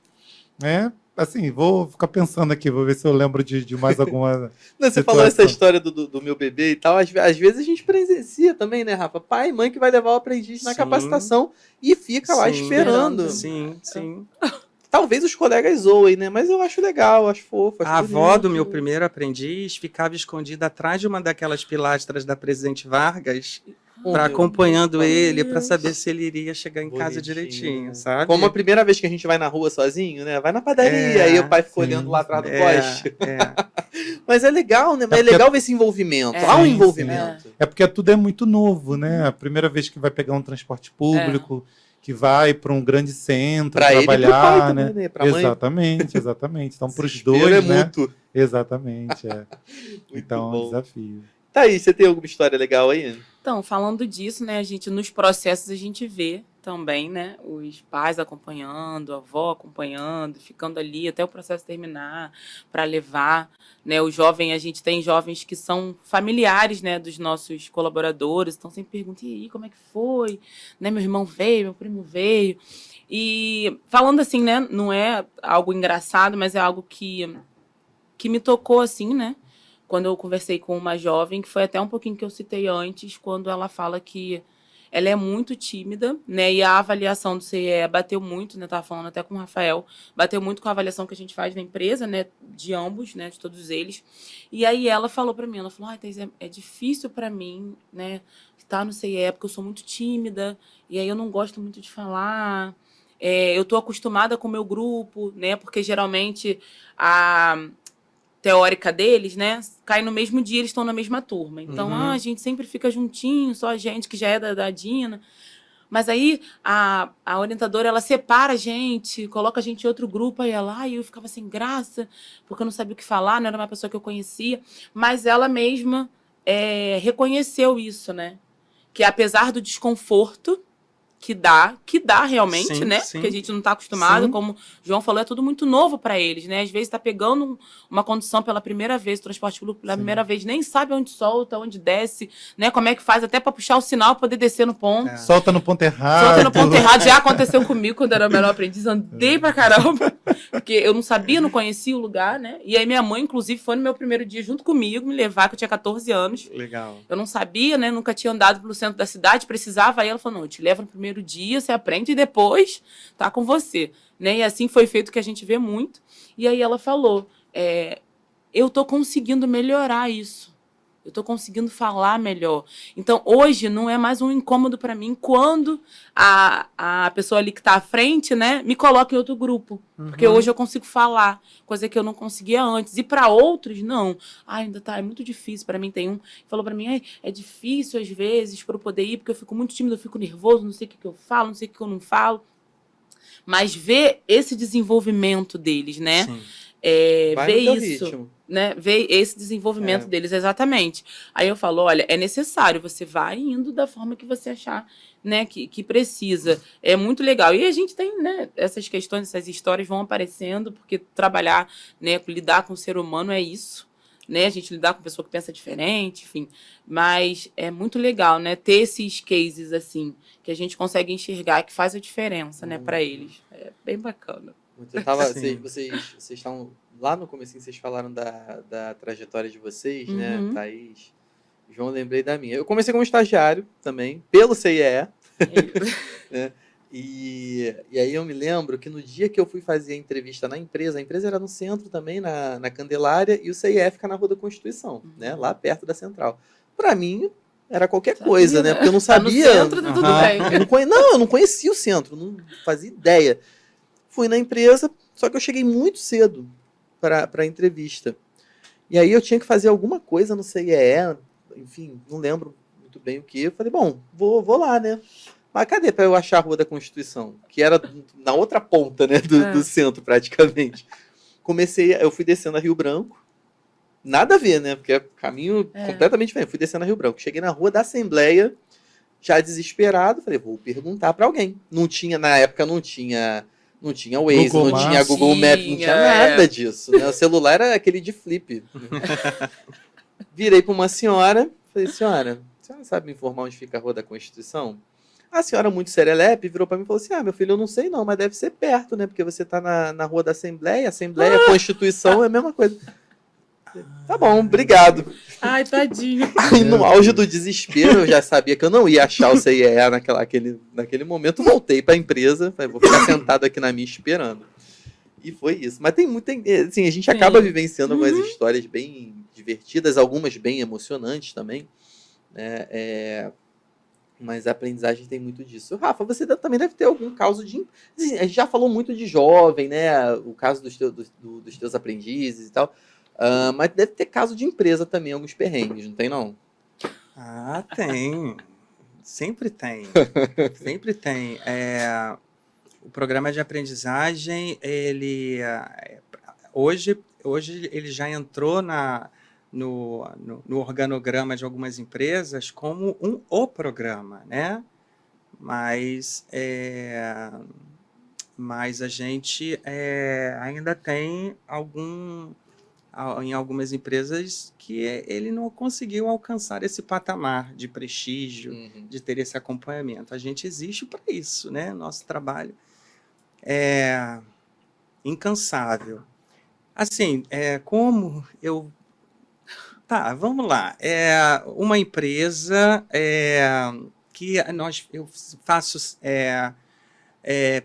né? Assim, vou ficar pensando aqui, vou ver se eu lembro de mais alguma Não, você falou essa situação. história do meu bebê e tal. Às vezes a gente presencia também, né, Rafa? Pai e mãe que vai levar o aprendiz na Sim. capacitação e fica lá Sim. esperando. Sim, sim. Talvez os colegas zoem, né? Mas eu acho legal, acho fofo, acho A avó do bonito. meu primeiro aprendiz ficava escondida atrás de uma daquelas pilastras da Presidente Vargas, Oh, para meu acompanhando Deus. ele, para saber se ele iria chegar em casa Bonitinho, direitinho, né? sabe? Como a primeira vez que a gente vai na rua sozinho, né? Vai na padaria, aí o pai fica sim, olhando lá atrás do É, poste. é. Mas é legal, né? Mas é porque- legal ver esse envolvimento. É. Há um Sim, envolvimento. É porque tudo é muito novo, né? A primeira vez que vai pegar um transporte público, que vai para um grande centro Pra ele e pro trabalhar, pai né? também, né? Pra mãe. Exatamente. Então, para os Desespero dois, é né? mútuo. Exatamente, Muito Então, é um bom. desafio. Tá aí, você tem alguma história legal aí? Então, falando disso, né, a gente nos processos a gente vê também, né, os pais acompanhando, a avó acompanhando, ficando ali até o processo terminar para levar, né, o jovem, a gente tem jovens que são familiares, né, dos nossos colaboradores, então sempre perguntam, e aí, como é que foi? Né, meu irmão veio, meu primo veio. E falando assim, né, não é algo engraçado, mas é algo que me tocou assim, né? Quando eu conversei com uma jovem, que foi até um pouquinho que eu citei antes, quando ela fala que ela é muito tímida, né? E a avaliação do CIE bateu muito, né? Tava falando até com o Rafael, bateu muito com a avaliação que a gente faz na empresa, né? De ambos, né? De todos eles. E aí ela falou para mim, ela falou, Thaís, é difícil para mim, né? Estar no CIE, porque eu sou muito tímida, e aí eu não gosto muito de falar. Eu tô acostumada com o meu grupo, né? Porque geralmente a teórica deles, né, cai no mesmo dia, eles estão na mesma turma. Então, a gente sempre fica juntinho, só a gente que já é da Dina. Mas aí a orientadora, ela separa a gente, coloca a gente em outro grupo, aí ela, eu ficava sem graça, porque eu não sabia o que falar, não era uma pessoa que eu conhecia. Mas ela mesma reconheceu isso, né? Que apesar do desconforto que dá realmente, Sim, né? sim. Porque a gente não está acostumado, Sim. como o João falou, é tudo muito novo para eles, né? Às vezes está pegando uma condução pela primeira vez, transporte público pela primeira vez, nem sabe onde solta, onde desce, né? Como é que faz até para puxar o sinal, poder descer no ponto. Solta no ponto errado. Solta no ponto errado, já aconteceu comigo quando eu era menor aprendiz, andei pra caramba, porque eu não sabia, não conhecia o lugar, né? E aí minha mãe, inclusive, foi no meu primeiro dia junto comigo, me levar, que eu tinha 14 anos. Legal. Eu não sabia, né? Nunca tinha andado pelo centro da cidade, precisava. Aí ela falou, não, eu te levo no primeiro dia, você aprende e depois tá com você. Né? E assim foi feito, que a gente vê muito. E aí ela falou, eu tô conseguindo melhorar isso. Eu tô conseguindo falar melhor. Então, hoje, não é mais um incômodo para mim quando a pessoa ali que tá à frente, né, me coloca em outro grupo. Porque hoje eu consigo falar, coisa que eu não conseguia antes. E para outros, não. Ainda tá, é muito difícil. Para mim, tem um que falou para mim, é difícil às vezes para eu poder ir, porque eu fico muito tímida, eu fico nervoso, não sei o que eu falo, não sei o que eu não falo. Mas ver esse desenvolvimento deles, né? Sim. Ver no teu isso. ritmo. Né, ver esse desenvolvimento deles, exatamente. Aí eu falo, olha, é necessário, você vai indo da forma que você achar, né, que precisa. É muito legal. E a gente tem, né, essas questões, essas histórias vão aparecendo, porque trabalhar, né, lidar com o ser humano é isso, né, a gente lidar com pessoa que pensa diferente, enfim. Mas é muito legal, né, ter esses cases, assim, que a gente consegue enxergar que faz a diferença, né, para eles. É bem bacana. Eu tava, Sim. vocês estavam lá no comecinho, vocês falaram da trajetória de vocês, né, Thaís? João, lembrei da minha. Eu comecei como estagiário também, pelo CIE. Né? E aí eu me lembro que no dia que eu fui fazer a entrevista na empresa, a empresa era no centro também, na Candelária, e o CIE fica na Rua da Constituição, né, lá perto da Central. Para mim, era qualquer coisa, né? Porque eu não sabia. Tá no centro, tudo bem. Eu não conhecia o centro, não fazia ideia. Fui na empresa, só que eu cheguei muito cedo para a entrevista. E aí eu tinha que fazer alguma coisa no CIE, enfim, não lembro muito bem o que. Eu falei, bom, vou lá, né? Mas cadê para eu achar a Rua da Constituição? Que era na outra ponta, né, do centro, praticamente. Eu fui descendo a Rio Branco, nada a ver, né, porque é caminho completamente diferente. Fui descendo a Rio Branco, cheguei na Rua da Assembleia, já desesperado, falei, vou perguntar para alguém. Na época não tinha Waze, Google não tinha Maps. Google Maps, não tinha nada disso, né? O celular era aquele de flip. Virei para uma senhora, falei, senhora, a senhora sabe me informar onde fica a Rua da Constituição? A senhora, muito serelepe, virou para mim e falou assim, meu filho, eu não sei não, mas deve ser perto, né? Porque você tá na Rua da Assembleia, Constituição é a mesma coisa. Tá bom, obrigado. Ai, tadinho. Aí, no auge do desespero, eu já sabia que eu não ia achar o CIE naquele momento. Voltei para a empresa, falei, vou ficar sentado aqui na minha esperando. E foi isso. Mas tem muito. Assim, a gente acaba vivenciando algumas histórias bem divertidas, algumas bem emocionantes também. Né? Mas a aprendizagem tem muito disso. Rafa, você também deve ter algum caso de. Assim, a gente já falou muito de jovem, né? O caso dos teus aprendizes e tal. Mas deve ter caso de empresa também, alguns perrengues, não tem não? Ah, tem. Sempre tem. Sempre tem. O programa de aprendizagem, ele hoje ele já entrou no organograma de algumas empresas como o programa, né? Mas a gente ainda tem em algumas empresas que ele não conseguiu alcançar esse patamar de prestígio, de ter esse acompanhamento. A gente existe para isso, né? Nosso trabalho é incansável. Assim, como eu... Tá, vamos lá. Uma empresa que eu faço...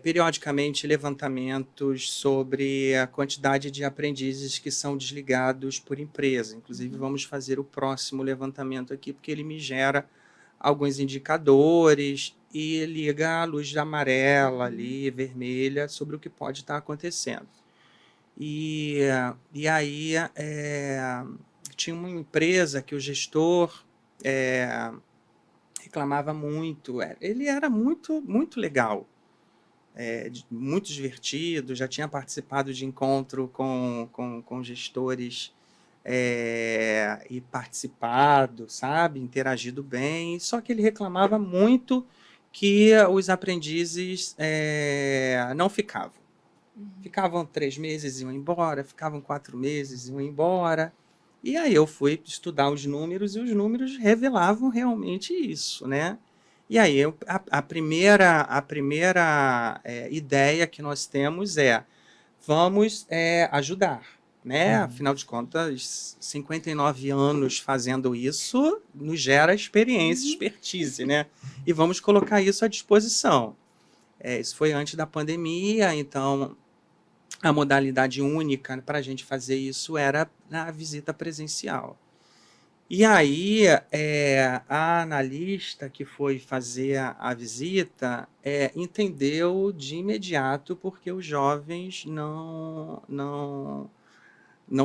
periodicamente levantamentos sobre a quantidade de aprendizes que são desligados por empresa. Inclusive, vamos fazer o próximo levantamento aqui, porque ele me gera alguns indicadores e liga a luz amarela ali, vermelha, sobre o que pode estar acontecendo. E aí tinha uma empresa que o gestor reclamava muito. Ele era muito, muito legal. Muito divertido, já tinha participado de encontro com gestores e participado, sabe, interagido bem, só que ele reclamava muito que os aprendizes não ficavam. Ficavam 3 meses e iam embora, ficavam 4 meses e iam embora. E aí eu fui estudar os números e os números revelavam realmente isso, né? E aí, a primeira ideia que nós temos vamos ajudar, né? Afinal de contas, 59 anos fazendo isso nos gera experiência, expertise, né? E vamos colocar isso à disposição. Isso foi antes da pandemia, então a modalidade única para a gente fazer isso era a visita presencial. E aí, a analista que foi fazer a visita entendeu de imediato porque os jovens não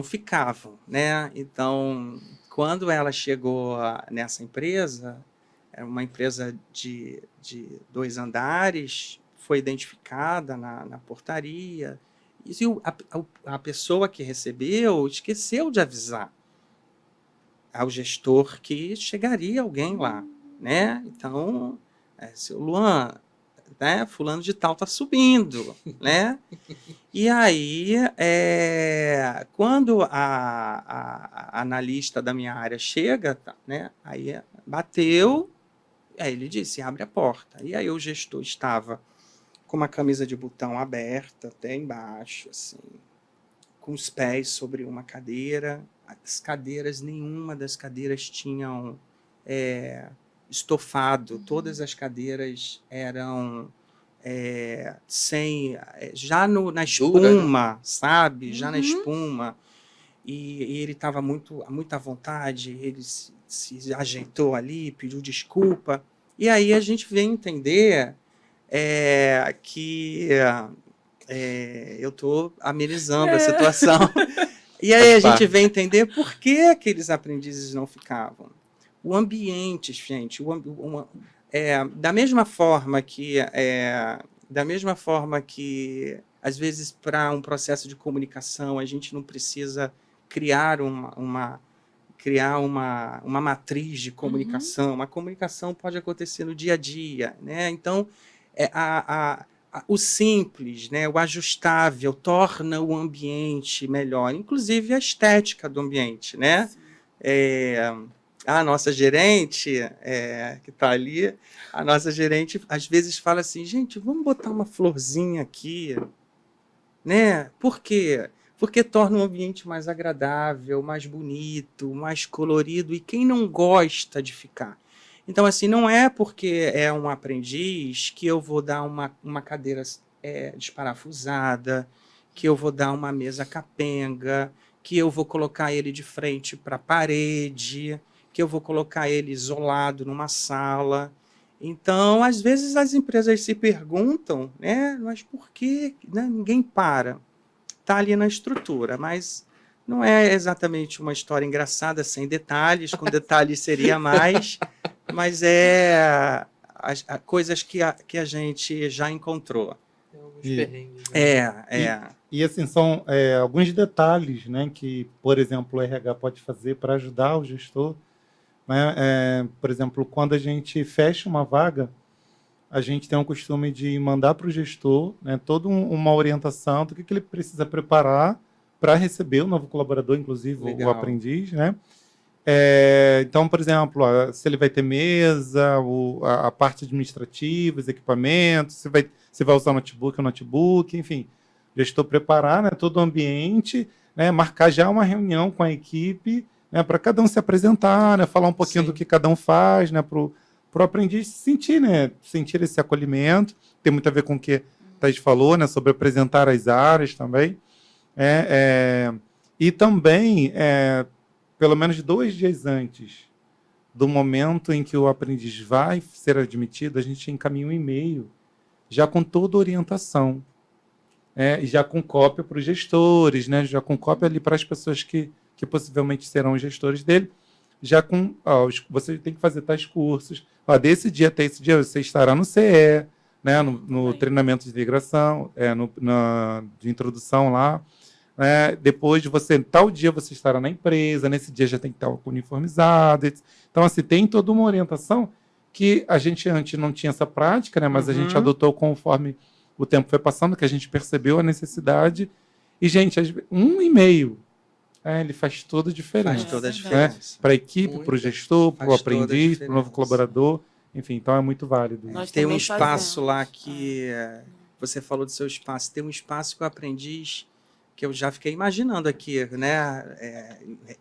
ficavam, né? Então, quando ela chegou nessa empresa, era uma empresa de 2 andares, foi identificada na portaria, e a pessoa que recebeu esqueceu de avisar ao gestor que chegaria alguém lá, né? Então, seu Luan, né? Fulano de tal está subindo, né? E aí, quando a analista da minha área chega, né? Aí bateu, aí ele disse, abre a porta. E aí o gestor estava com uma camisa de botão aberta até embaixo, assim, com os pés sobre uma cadeira. As cadeiras, nenhuma das cadeiras tinham estofado, todas as cadeiras eram já na espuma, né? Sabe? Já na espuma. E ele estava muito à vontade, ele se ajeitou ali, pediu desculpa. E aí a gente vem entender que eu estou amenizando a situação. E aí a gente vem entender por que aqueles aprendizes não ficavam. O ambiente, gente, Da mesma forma que às vezes para um processo de comunicação a gente não precisa criar uma matriz de comunicação. A comunicação pode acontecer no dia a dia, né? Então, o simples, né, o ajustável, torna o ambiente melhor, inclusive a estética do ambiente, né? A nossa gerente, que está ali, a nossa gerente às vezes fala assim, gente, vamos botar uma florzinha aqui, né? Por quê? Porque torna o ambiente mais agradável, mais bonito, mais colorido, e quem não gosta de ficar? Então, assim, não é porque é um aprendiz que eu vou dar uma cadeira desparafusada, que eu vou dar uma mesa capenga, que eu vou colocar ele de frente para a parede, que eu vou colocar ele isolado numa sala. Então, às vezes as empresas se perguntam, né, mas por que, né, ninguém para? Está ali na estrutura, mas não é exatamente uma história engraçada, sem detalhes, com detalhes seria mais, mas coisas que a gente já encontrou. Tem alguns E- perrengues, né? E assim, são alguns detalhes, né, que, por exemplo, o RH pode fazer para ajudar o gestor, né? Por exemplo, quando a gente fecha uma vaga, a gente tem o costume de mandar para o gestor, né, toda uma orientação do que ele precisa preparar para receber o novo colaborador, inclusive o Legal. aprendiz, né? Então, por exemplo, se ele vai ter mesa, a parte administrativa, os equipamentos, se vai usar notebook ou notebook, enfim, o gestor preparar, né, todo o ambiente, né, marcar já uma reunião com a equipe, né, para cada um se apresentar, né, falar um pouquinho Sim. do que cada um faz, né, para o aprendiz sentir, né, sentir esse acolhimento. Tem muito a ver com o que a Thaís falou, né, sobre apresentar as áreas também. E também, pelo menos 2 dias antes do momento em que o aprendiz vai ser admitido, a gente encaminha um e-mail já com toda a orientação, e já com cópia para os gestores, né, já com cópia ali para as pessoas que possivelmente serão os gestores dele, já com, você tem que fazer tais cursos, desse dia até esse dia você estará no CE, né, no treinamento de integração, de introdução lá, depois de você, tal dia você estará na empresa, nesse dia já tem que estar uniformizado. Então, assim, tem toda uma orientação que a gente antes não tinha essa prática, né, mas a gente adotou conforme o tempo foi passando, que a gente percebeu a necessidade. E, gente, um e-mail, ele faz toda a diferença. Faz toda a Né? diferença. Para a equipe, Muito. para o gestor, para o Faz toda a aprendiz, para o novo diferença. colaborador. Enfim, então é muito válido. Nós Tem um também espaço fazemos. lá que você falou do seu espaço, tem um espaço que o aprendiz, que eu já fiquei imaginando aqui, né?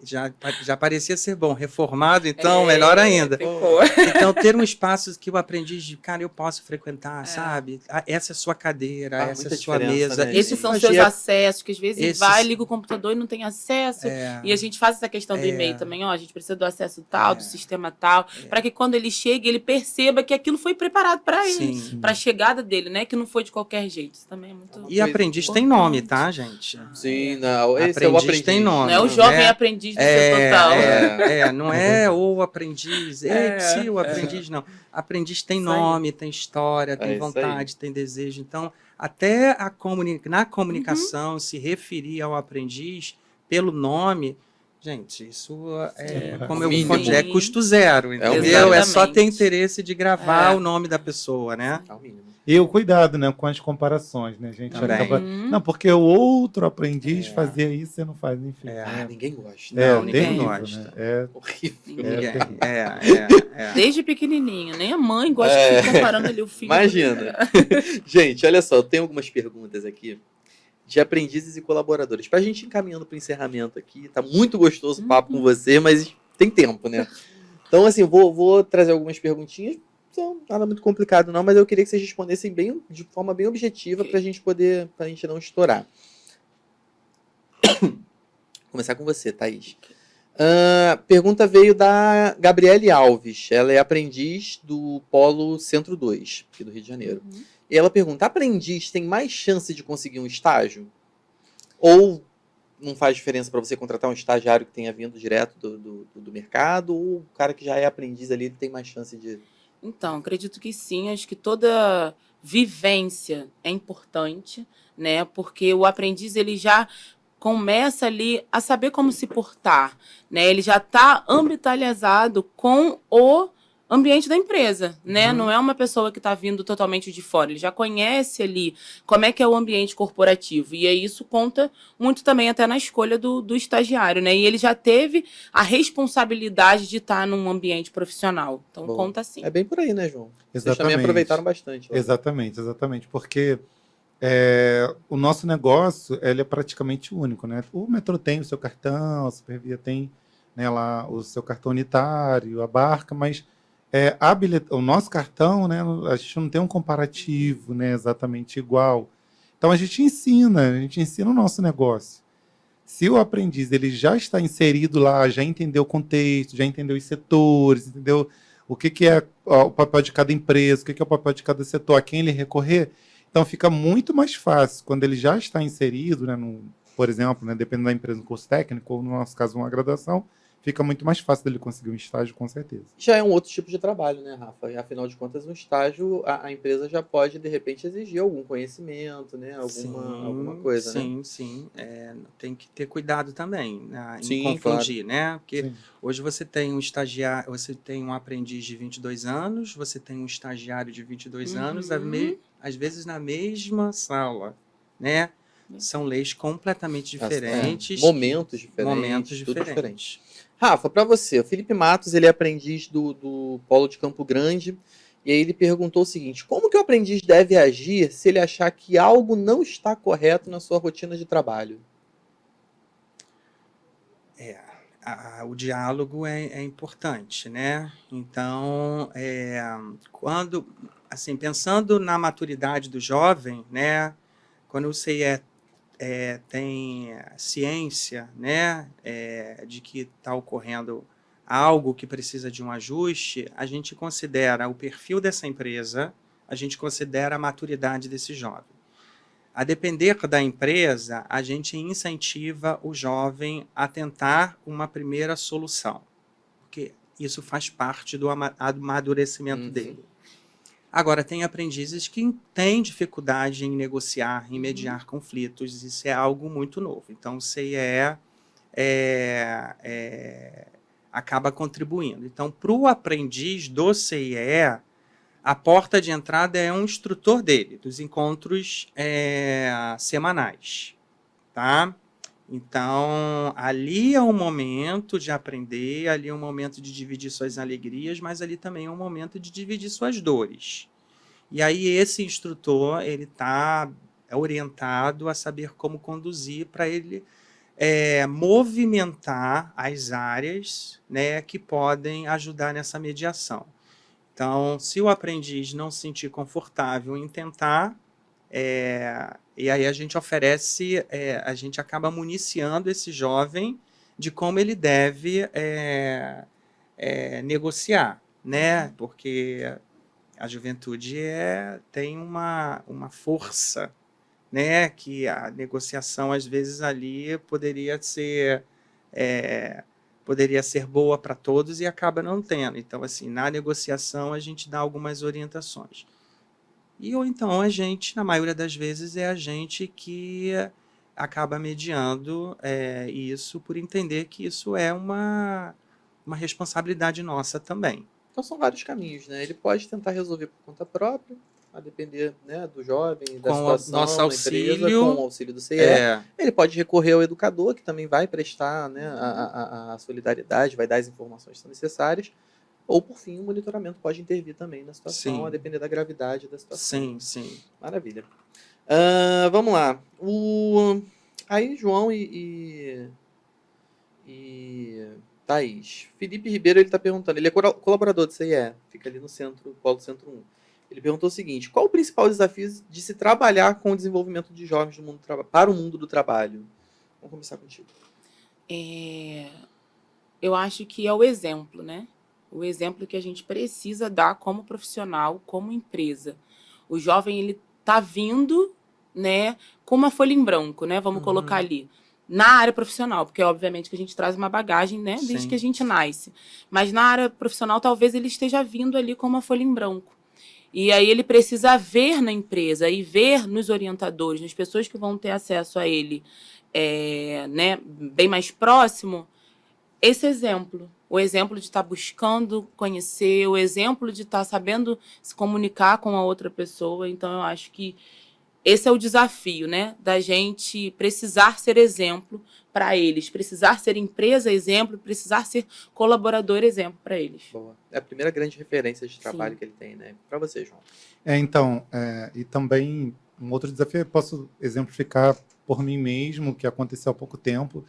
Já parecia ser bom, reformado, então melhor ainda. Ficou. Então, ter um espaço que o aprendiz, cara, eu posso frequentar, sabe? Essa é a sua cadeira, Faz essa é a muita sua diferença, mesa. né, Esses gente? são Isso seus é- acessos, que às vezes Esses- vai, liga o computador e não tem acesso. É. E a gente faz essa questão do e-mail também, a gente precisa do acesso tal, do sistema tal, para que quando ele chegue, ele perceba que aquilo foi preparado para ele, Sim. para a chegada dele, né? Que não foi de qualquer jeito. Isso também é muito. E aprendiz tem nome, tá, gente? Sim, não. Esse é o aprendiz. Tem nome. Não é o jovem né? aprendiz do seu total. Não é o aprendiz, sim, o aprendiz, não. Aprendiz tem Isso aí. nome, tem história, tem isso vontade, tem desejo. Então, até na comunicação, se referir ao aprendiz pelo nome, gente, isso como eu Mínimo. falei, é custo zero, entendeu? Exatamente. É só ter interesse de gravar o nome da pessoa, né? É o mínimo. E o cuidado, né, com as comparações, né, gente? Também. Acaba... Não, porque o outro aprendiz fazia isso, você não faz, enfim. Ninguém gosta. Não, ninguém terrível, gosta. né? É Horrível. Ninguém. terrível. Desde pequenininho, nem a mãe gosta de ficar comparando ali o filho. Imagina. Gente, olha só, eu tenho algumas perguntas aqui de aprendizes e colaboradores. Pra gente ir encaminhando pro encerramento aqui, tá muito gostoso o papo com você, mas tem tempo, né? Então, assim, vou trazer algumas perguntinhas. Não nada muito complicado não, mas eu queria que vocês respondessem de forma bem objetiva pra gente não estourar. Vou começar com você, Thaís. Pergunta veio da Gabriele Alves. Ela é aprendiz do Polo Centro 2, aqui do Rio de Janeiro. E ela pergunta, aprendiz tem mais chance de conseguir um estágio? Ou não faz diferença para você contratar um estagiário que tenha vindo direto do mercado? Ou o cara que já é aprendiz ali ele tem mais chance de Então, acredito que sim, acho que toda vivência é importante, né? Porque o aprendiz ele já começa ali a saber como se portar, né? Ele já está ambientalizado com o ambiente da empresa, né? Não é uma pessoa que está vindo totalmente de fora, ele já conhece ali como é que é o ambiente corporativo, e aí isso conta muito também até na escolha do estagiário, né? E ele já teve a responsabilidade de estar num ambiente profissional, então Boa. conta sim. É bem por aí, né, João? Vocês também Exatamente. aproveitaram bastante. Lá. Exatamente, porque o nosso negócio ele é praticamente único, né? O metrô tem o seu cartão, a Supervia tem, né, lá o seu cartão unitário, a Barca, mas o nosso cartão, né, a gente não tem um comparativo, né, exatamente igual. Então a gente ensina o nosso negócio. Se o aprendiz ele já está inserido lá, já entendeu o contexto, já entendeu os setores, entendeu o que é o papel de cada empresa, o que é o papel de cada setor, a quem ele recorrer, então fica muito mais fácil quando ele já está inserido, né, por exemplo, né, dependendo da empresa, no curso técnico, ou no nosso caso, uma graduação, fica muito mais fácil dele conseguir um estágio, com certeza. Já é um outro tipo de trabalho, né, Rafa? E, afinal de contas, no estágio, a empresa já pode, de repente, exigir algum conhecimento, né? Alguma coisa, né? Sim. Tem que ter cuidado também, né, em Sim, confundir, né? Porque Sim. hoje você tem um estagiário, você tem um aprendiz de 22 anos, você tem um estagiário de 22 anos, às vezes na mesma sala, né? São leis completamente diferentes. Momentos Momentos tudo diferentes. diferente. Rafa, para você, o Felipe Matos, ele é aprendiz do Polo de Campo Grande, e aí ele perguntou o seguinte: como que o aprendiz deve agir se ele achar que algo não está correto na sua rotina de trabalho? O diálogo é importante, né? Então, quando, assim, pensando na maturidade do jovem, né? Quando você tem ciência, né, de que está ocorrendo algo que precisa de um ajuste, a gente considera o perfil dessa empresa, a gente considera a maturidade desse jovem. A depender da empresa, a gente incentiva o jovem a tentar uma primeira solução, porque isso faz parte do amadurecimento dele. Agora, tem aprendizes que têm dificuldade em negociar, em mediar conflitos, isso é algo muito novo. Então, o CIE acaba contribuindo. Então, para o aprendiz do CIE, a porta de entrada é um instrutor dele, dos encontros semanais, tá? Então, ali é um momento de aprender, ali é um momento de dividir suas alegrias, mas ali também é um momento de dividir suas dores. E aí esse instrutor, ele está orientado a saber como conduzir para ele movimentar as áreas, né, que podem ajudar nessa mediação. Então, se o aprendiz não se sentir confortável em tentar, e aí a gente oferece, a gente acaba municiando esse jovem de como ele deve negociar, né? Porque a juventude tem uma força, né? Que a negociação, às vezes, ali poderia ser boa para todos e acaba não tendo. Então, assim, na negociação, a gente dá algumas orientações. Ou então a gente, na maioria das vezes, é a gente que acaba mediando isso por entender que isso é uma responsabilidade nossa também. Então são vários caminhos, né? Ele pode tentar resolver por conta própria, a depender, né, do jovem, da situação, nosso auxílio, da empresa, com o auxílio do CIE. Ele pode recorrer ao educador, que também vai prestar, né, a solidariedade, vai dar as informações que são necessárias. Ou, por fim, o monitoramento pode intervir também na situação, a depender da gravidade da situação. Sim. Maravilha. Vamos lá. Aí, João e Thaís. Felipe Ribeiro, ele está perguntando, ele é colaborador do CIE, fica ali no centro, Polo Centro 1. Ele perguntou o seguinte: qual o principal desafio de se trabalhar com o desenvolvimento de jovens para o mundo do trabalho? Vamos começar contigo. Eu acho que é o exemplo, né? O exemplo que a gente precisa dar como profissional, como empresa. O jovem, ele está vindo, né, com uma folha em branco, né? Vamos colocar ali. na área profissional, porque obviamente que a gente traz uma bagagem, né, desde Sim. que a gente nasce. Mas na área profissional, talvez ele esteja vindo ali com uma folha em branco. E aí ele precisa ver na empresa e ver nos orientadores, nas pessoas que vão ter acesso a ele, né, bem mais próximo, esse exemplo. O exemplo de estar buscando conhecer, o exemplo de estar sabendo se comunicar com a outra pessoa. Então, eu acho que esse é o desafio, né? Da gente precisar ser exemplo para eles, precisar ser empresa exemplo, precisar ser colaborador exemplo para eles. Boa. É a primeira grande referência de trabalho Sim. que ele tem, né? Para você, João. Então, e também um outro desafio, eu posso exemplificar por mim mesmo, que aconteceu há pouco tempo.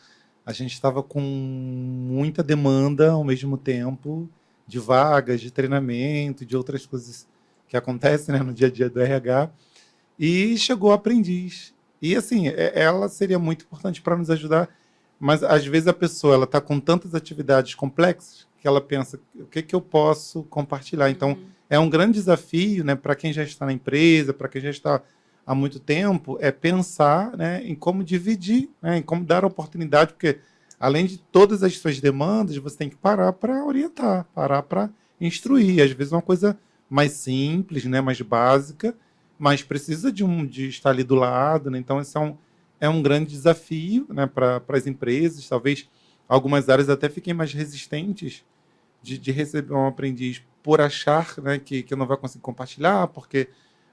A gente estava com muita demanda ao mesmo tempo de vagas, de treinamento, de outras coisas que acontecem, né, no dia a dia do RH. E chegou a aprendiz. E assim, ela seria muito importante para nos ajudar, mas às vezes a pessoa ela está com tantas atividades complexas que ela pensa, o que que eu posso compartilhar? Então, é um grande desafio, né, para quem já está na empresa, para quem já está há muito tempo, é pensar, né, em como dividir, né, em como dar oportunidade, porque além de todas as suas demandas, você tem que parar para orientar, parar para instruir. Às vezes é uma coisa mais simples, né, mais básica, mas precisa de estar ali do lado, né? Então, esse é um grande desafio, né, para as empresas. Talvez algumas áreas até fiquem mais resistentes de receber um aprendiz por achar, né, que não vai conseguir compartilhar, porque,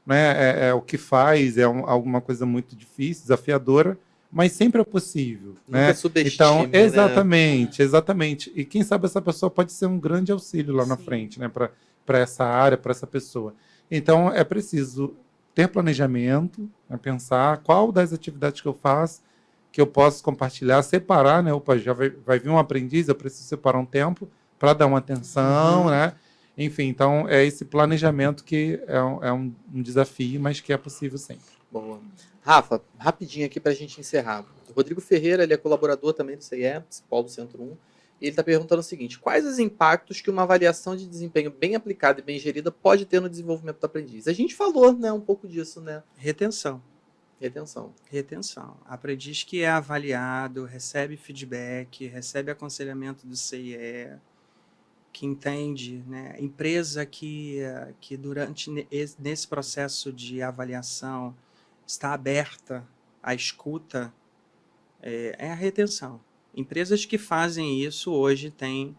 né, o que faz alguma coisa muito difícil, desafiadora, mas sempre é possível. Nunca Né? subestime, Então, né? exatamente, exatamente. E quem sabe essa pessoa pode ser um grande auxílio lá na Sim. frente, né, para essa área, para essa pessoa. Então, é preciso ter planejamento, né, pensar qual das atividades que eu faço que eu posso compartilhar, separar, né? Opa, já vai vir um aprendiz, eu preciso separar um tempo para dar uma atenção, né? Enfim, então é esse planejamento que é um desafio, mas que é possível sempre. Boa. Rafa, rapidinho aqui para a gente encerrar. O Rodrigo Ferreira, ele é colaborador também do CIE, Psicólogo Centro 1, e ele está perguntando o seguinte: quais os impactos que uma avaliação de desempenho bem aplicada e bem gerida pode ter no desenvolvimento do aprendiz? A gente falou, né, um pouco disso, né? Retenção. Retenção. Aprendiz que é avaliado, recebe feedback, recebe aconselhamento do CIE, que entende, né? Empresa que durante nesse processo de avaliação está aberta à escuta, é a retenção. Empresas que fazem isso hoje têm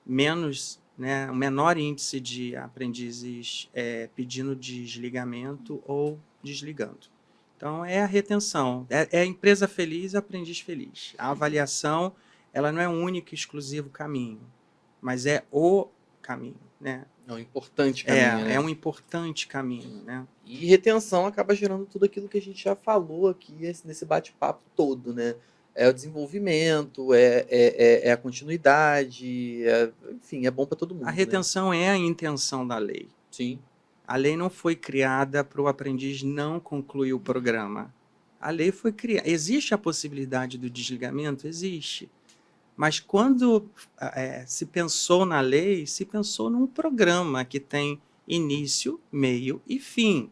menos, né, um menor índice de aprendizes pedindo desligamento ou desligando. Então, é a retenção. É a empresa feliz, aprendiz feliz. A avaliação, ela não é um único e exclusivo caminho, mas é o caminho, né? É um importante caminho, né? É um importante caminho, né? E retenção acaba gerando tudo aquilo que a gente já falou aqui nesse bate-papo todo, né? É o desenvolvimento, é a continuidade, enfim, é bom para todo mundo. A retenção, né? É a intenção da lei. Sim. A lei não foi criada para o aprendiz não concluir o programa. A lei foi criada. Existe a possibilidade do desligamento? Existe. Mas quando se pensou na lei, se pensou num programa que tem início, meio e fim.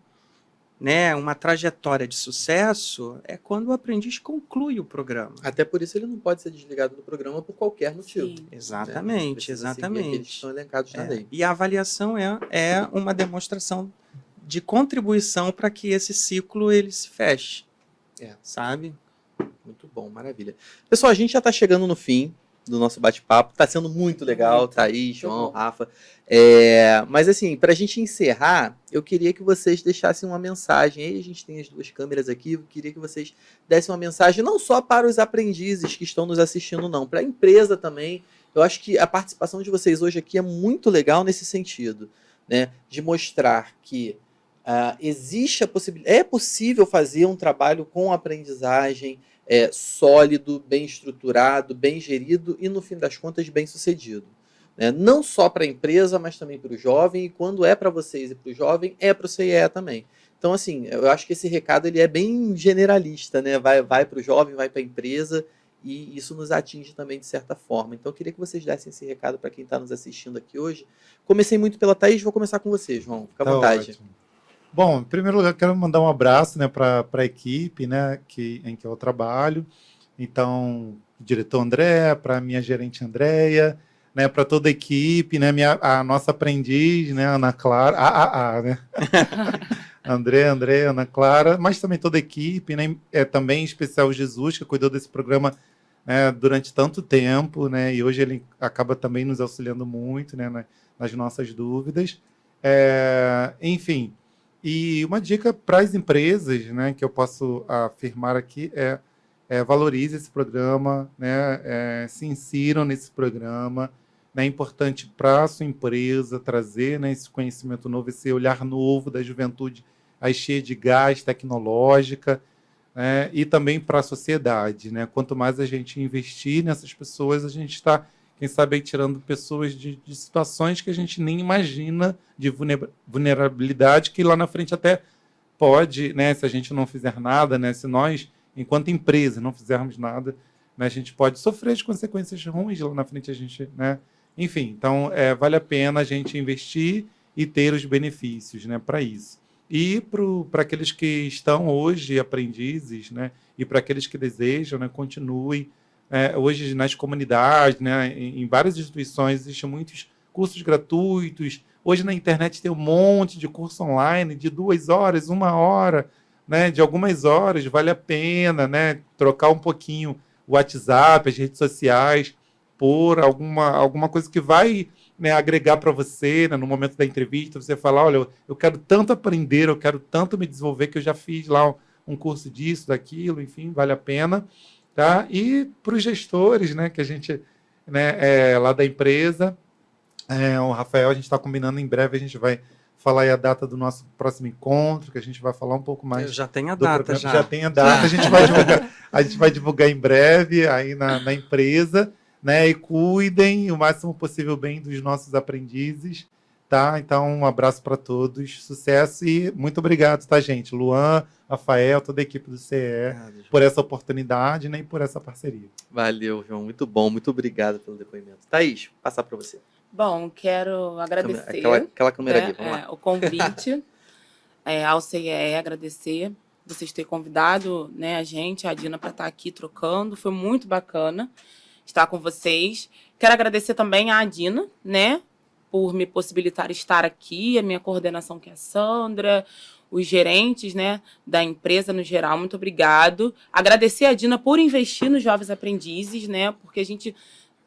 Né? Uma trajetória de sucesso é quando o aprendiz conclui o programa. Até por isso ele não pode ser desligado do programa por qualquer motivo. Sim. Exatamente, Precisa seguir exatamente. aqueles que estão elencados na lei. E a avaliação é uma demonstração de contribuição para que esse ciclo ele se feche. Sabe? Muito bom, maravilha. Pessoal, a gente já está chegando no fim do nosso bate-papo. Está sendo muito legal, Muito. Thaís, João, bom. Rafa. Mas assim, para a gente encerrar, eu queria que vocês deixassem uma mensagem. Aí a gente tem as duas câmeras aqui. Eu queria que vocês dessem uma mensagem não só para os aprendizes que estão nos assistindo, não, para a empresa também. Eu acho que a participação de vocês hoje aqui é muito legal nesse sentido, né? De mostrar que existe a possibilidade, é possível fazer um trabalho com aprendizagem sólido, bem estruturado, bem gerido e, no fim das contas, bem sucedido. Né? Não só para a empresa, mas também para o jovem, e quando é para vocês e para o jovem, é para o CIE também. Então, assim, eu acho que esse recado ele é bem generalista, né? Vai para o jovem, vai para a empresa, e isso nos atinge também de certa forma. Então, eu queria que vocês dessem esse recado para quem está nos assistindo aqui hoje. Comecei muito pela Thaís, vou começar com você, João. Fica à vontade. Ótimo. Bom, em primeiro lugar, quero mandar um abraço, né, para a equipe, né, em que eu trabalho. Então, diretor André, para minha gerente Andréia, né, para toda a equipe, né, a nossa aprendiz, né, Ana Clara, né? André, Ana Clara, mas também toda a equipe, né, também em especial o Jesus, que cuidou desse programa, né, durante tanto tempo, né, e hoje ele acaba também nos auxiliando muito, né, nas nossas dúvidas. Enfim, e uma dica para as empresas, né, que eu posso afirmar aqui valorize esse programa, né, se insiram nesse programa. É importante para a sua empresa trazer, né, esse conhecimento novo, esse olhar novo da juventude aí cheia de gás tecnológica, né, e também para a sociedade. Né? Quanto mais a gente investir nessas pessoas, a gente está, quem sabe, aí tirando pessoas de situações que a gente nem imagina de vulnerabilidade, que lá na frente até pode, né, se a gente não fizer nada, né, se nós, enquanto empresa, não fizermos nada, né, a gente pode sofrer as consequências ruins lá na frente, a gente, né? Enfim, então vale a pena a gente investir e ter os benefícios, né, para isso. E para aqueles que estão hoje aprendizes, né, e para aqueles que desejam, né, continuem. Hoje nas comunidades, né, em várias instituições, existem muitos cursos gratuitos. Hoje na internet tem um monte de curso online de 2 horas, 1 hora, né, de algumas horas. Vale a pena, né, trocar um pouquinho o WhatsApp, as redes sociais, por alguma coisa que vai, né, agregar para você, né, no momento da entrevista. Você falar, olha, eu quero tanto aprender, eu quero tanto me desenvolver, que eu já fiz lá um curso disso, daquilo, enfim, vale a pena. Tá? E para os gestores, né, que a gente, né, lá da empresa, o Rafael, a gente está combinando, em breve a gente vai falar aí a data do nosso próximo encontro, que a gente vai falar um pouco mais. Eu já tenho a do data, programa. já. Já tem a data, a gente vai divulgar em breve aí na empresa, né? E cuidem o máximo possível bem dos nossos aprendizes, tá? Então, um abraço para todos, sucesso e muito obrigado, tá, gente? Luan, Rafael, toda a equipe do CE, por essa oportunidade, né, e por essa parceria. Valeu, João. Muito bom. Muito obrigado pelo depoimento. Thaís, passar para você. Bom, quero agradecer aquela câmera ali, vamos lá. o convite ao CIE, agradecer vocês terem convidado, né, a gente, a Dina, para estar aqui trocando. Foi muito bacana estar com vocês. Quero agradecer também à Dina, né, por me possibilitar estar aqui, a minha coordenação, que é a Sandra, os gerentes, né, da empresa no geral, muito obrigado. Agradecer a Dina por investir nos jovens aprendizes, né, porque a gente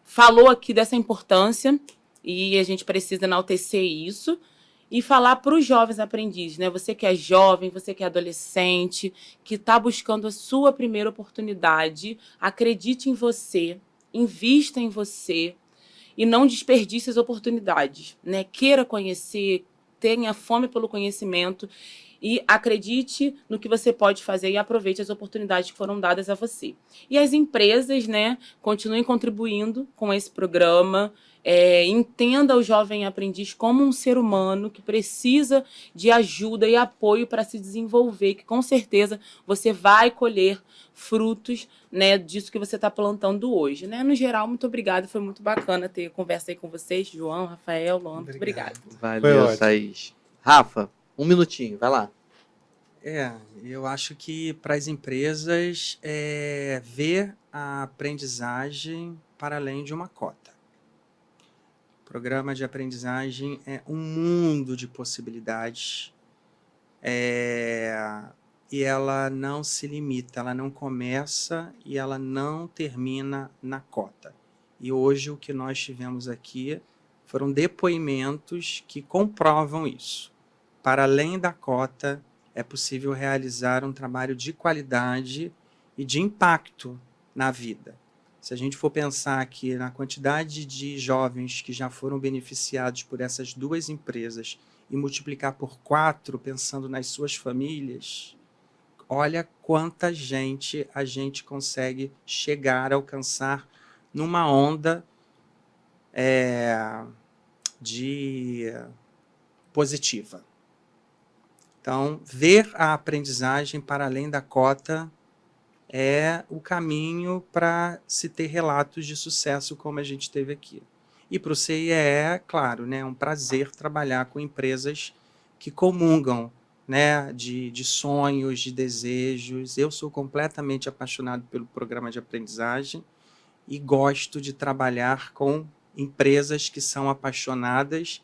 falou aqui dessa importância e a gente precisa enaltecer isso. E falar para os jovens aprendizes, né? Você que é jovem, você que é adolescente, que está buscando a sua primeira oportunidade, acredite em você, invista em você e não desperdice as oportunidades, né? Queira conhecer, tenha fome pelo conhecimento e acredite no que você pode fazer e aproveite as oportunidades que foram dadas a você. E as empresas, né, continuem contribuindo com esse programa. Entenda o jovem aprendiz como um ser humano que precisa de ajuda e apoio para se desenvolver, que com certeza você vai colher frutos, né, disso que você está plantando hoje. Né? No geral, muito obrigada. Foi muito bacana ter conversa aí com vocês, João, Rafael, Luan. Muito obrigada. Valeu, Thaís. Rafa, 1 minutinho, vai lá. Eu acho que para as empresas ver a aprendizagem para além de uma cota. O programa de aprendizagem é um mundo de possibilidades e ela não se limita, ela não começa e ela não termina na cota. E hoje o que nós tivemos aqui foram depoimentos que comprovam isso. Para além da cota, é possível realizar um trabalho de qualidade e de impacto na vida. Se a gente for pensar aqui na quantidade de jovens que já foram beneficiados por essas 2 empresas e multiplicar por 4, pensando nas suas famílias, olha quanta gente a gente consegue chegar a alcançar numa onda de positiva. Então, ver a aprendizagem para além da cota é o caminho para se ter relatos de sucesso como a gente teve aqui. E para o CIE, claro, né, é um prazer trabalhar com empresas que comungam né, de sonhos, de desejos. Eu sou completamente apaixonado pelo programa de aprendizagem e gosto de trabalhar com empresas que são apaixonadas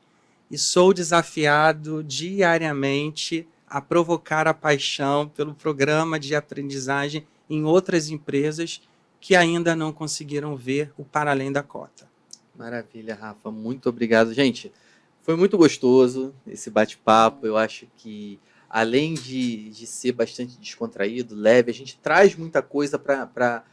e sou desafiado diariamente a provocar a paixão pelo programa de aprendizagem em outras empresas que ainda não conseguiram ver o para além da cota. Maravilha, Rafa. Muito obrigado. Gente, foi muito gostoso esse bate-papo. Eu acho que, além de ser bastante descontraído, leve, a gente traz muita coisa para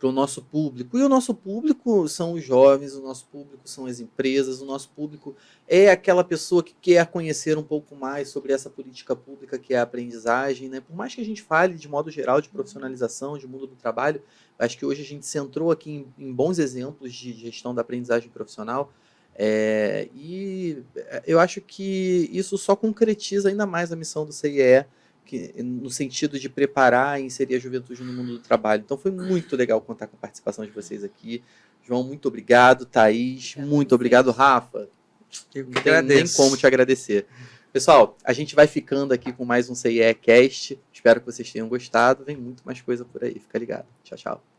o nosso público. E o nosso público são os jovens, o nosso público são as empresas, o nosso público é aquela pessoa que quer conhecer um pouco mais sobre essa política pública que é a aprendizagem, né? Por mais que a gente fale de modo geral de profissionalização, de mundo do trabalho, acho que hoje a gente centrou aqui em bons exemplos de gestão da aprendizagem profissional. E eu acho que isso só concretiza ainda mais a missão do CIE, no sentido de preparar e inserir a juventude no mundo do trabalho. Então foi muito legal contar com a participação de vocês aqui. João, muito obrigado. Thaís, muito obrigado. Rafa, Eu não tem nem como te agradecer. Pessoal, a gente vai ficando aqui com mais um CIE Cast. Espero que vocês tenham gostado. Vem muito mais coisa por aí. Fica ligado. Tchau, tchau.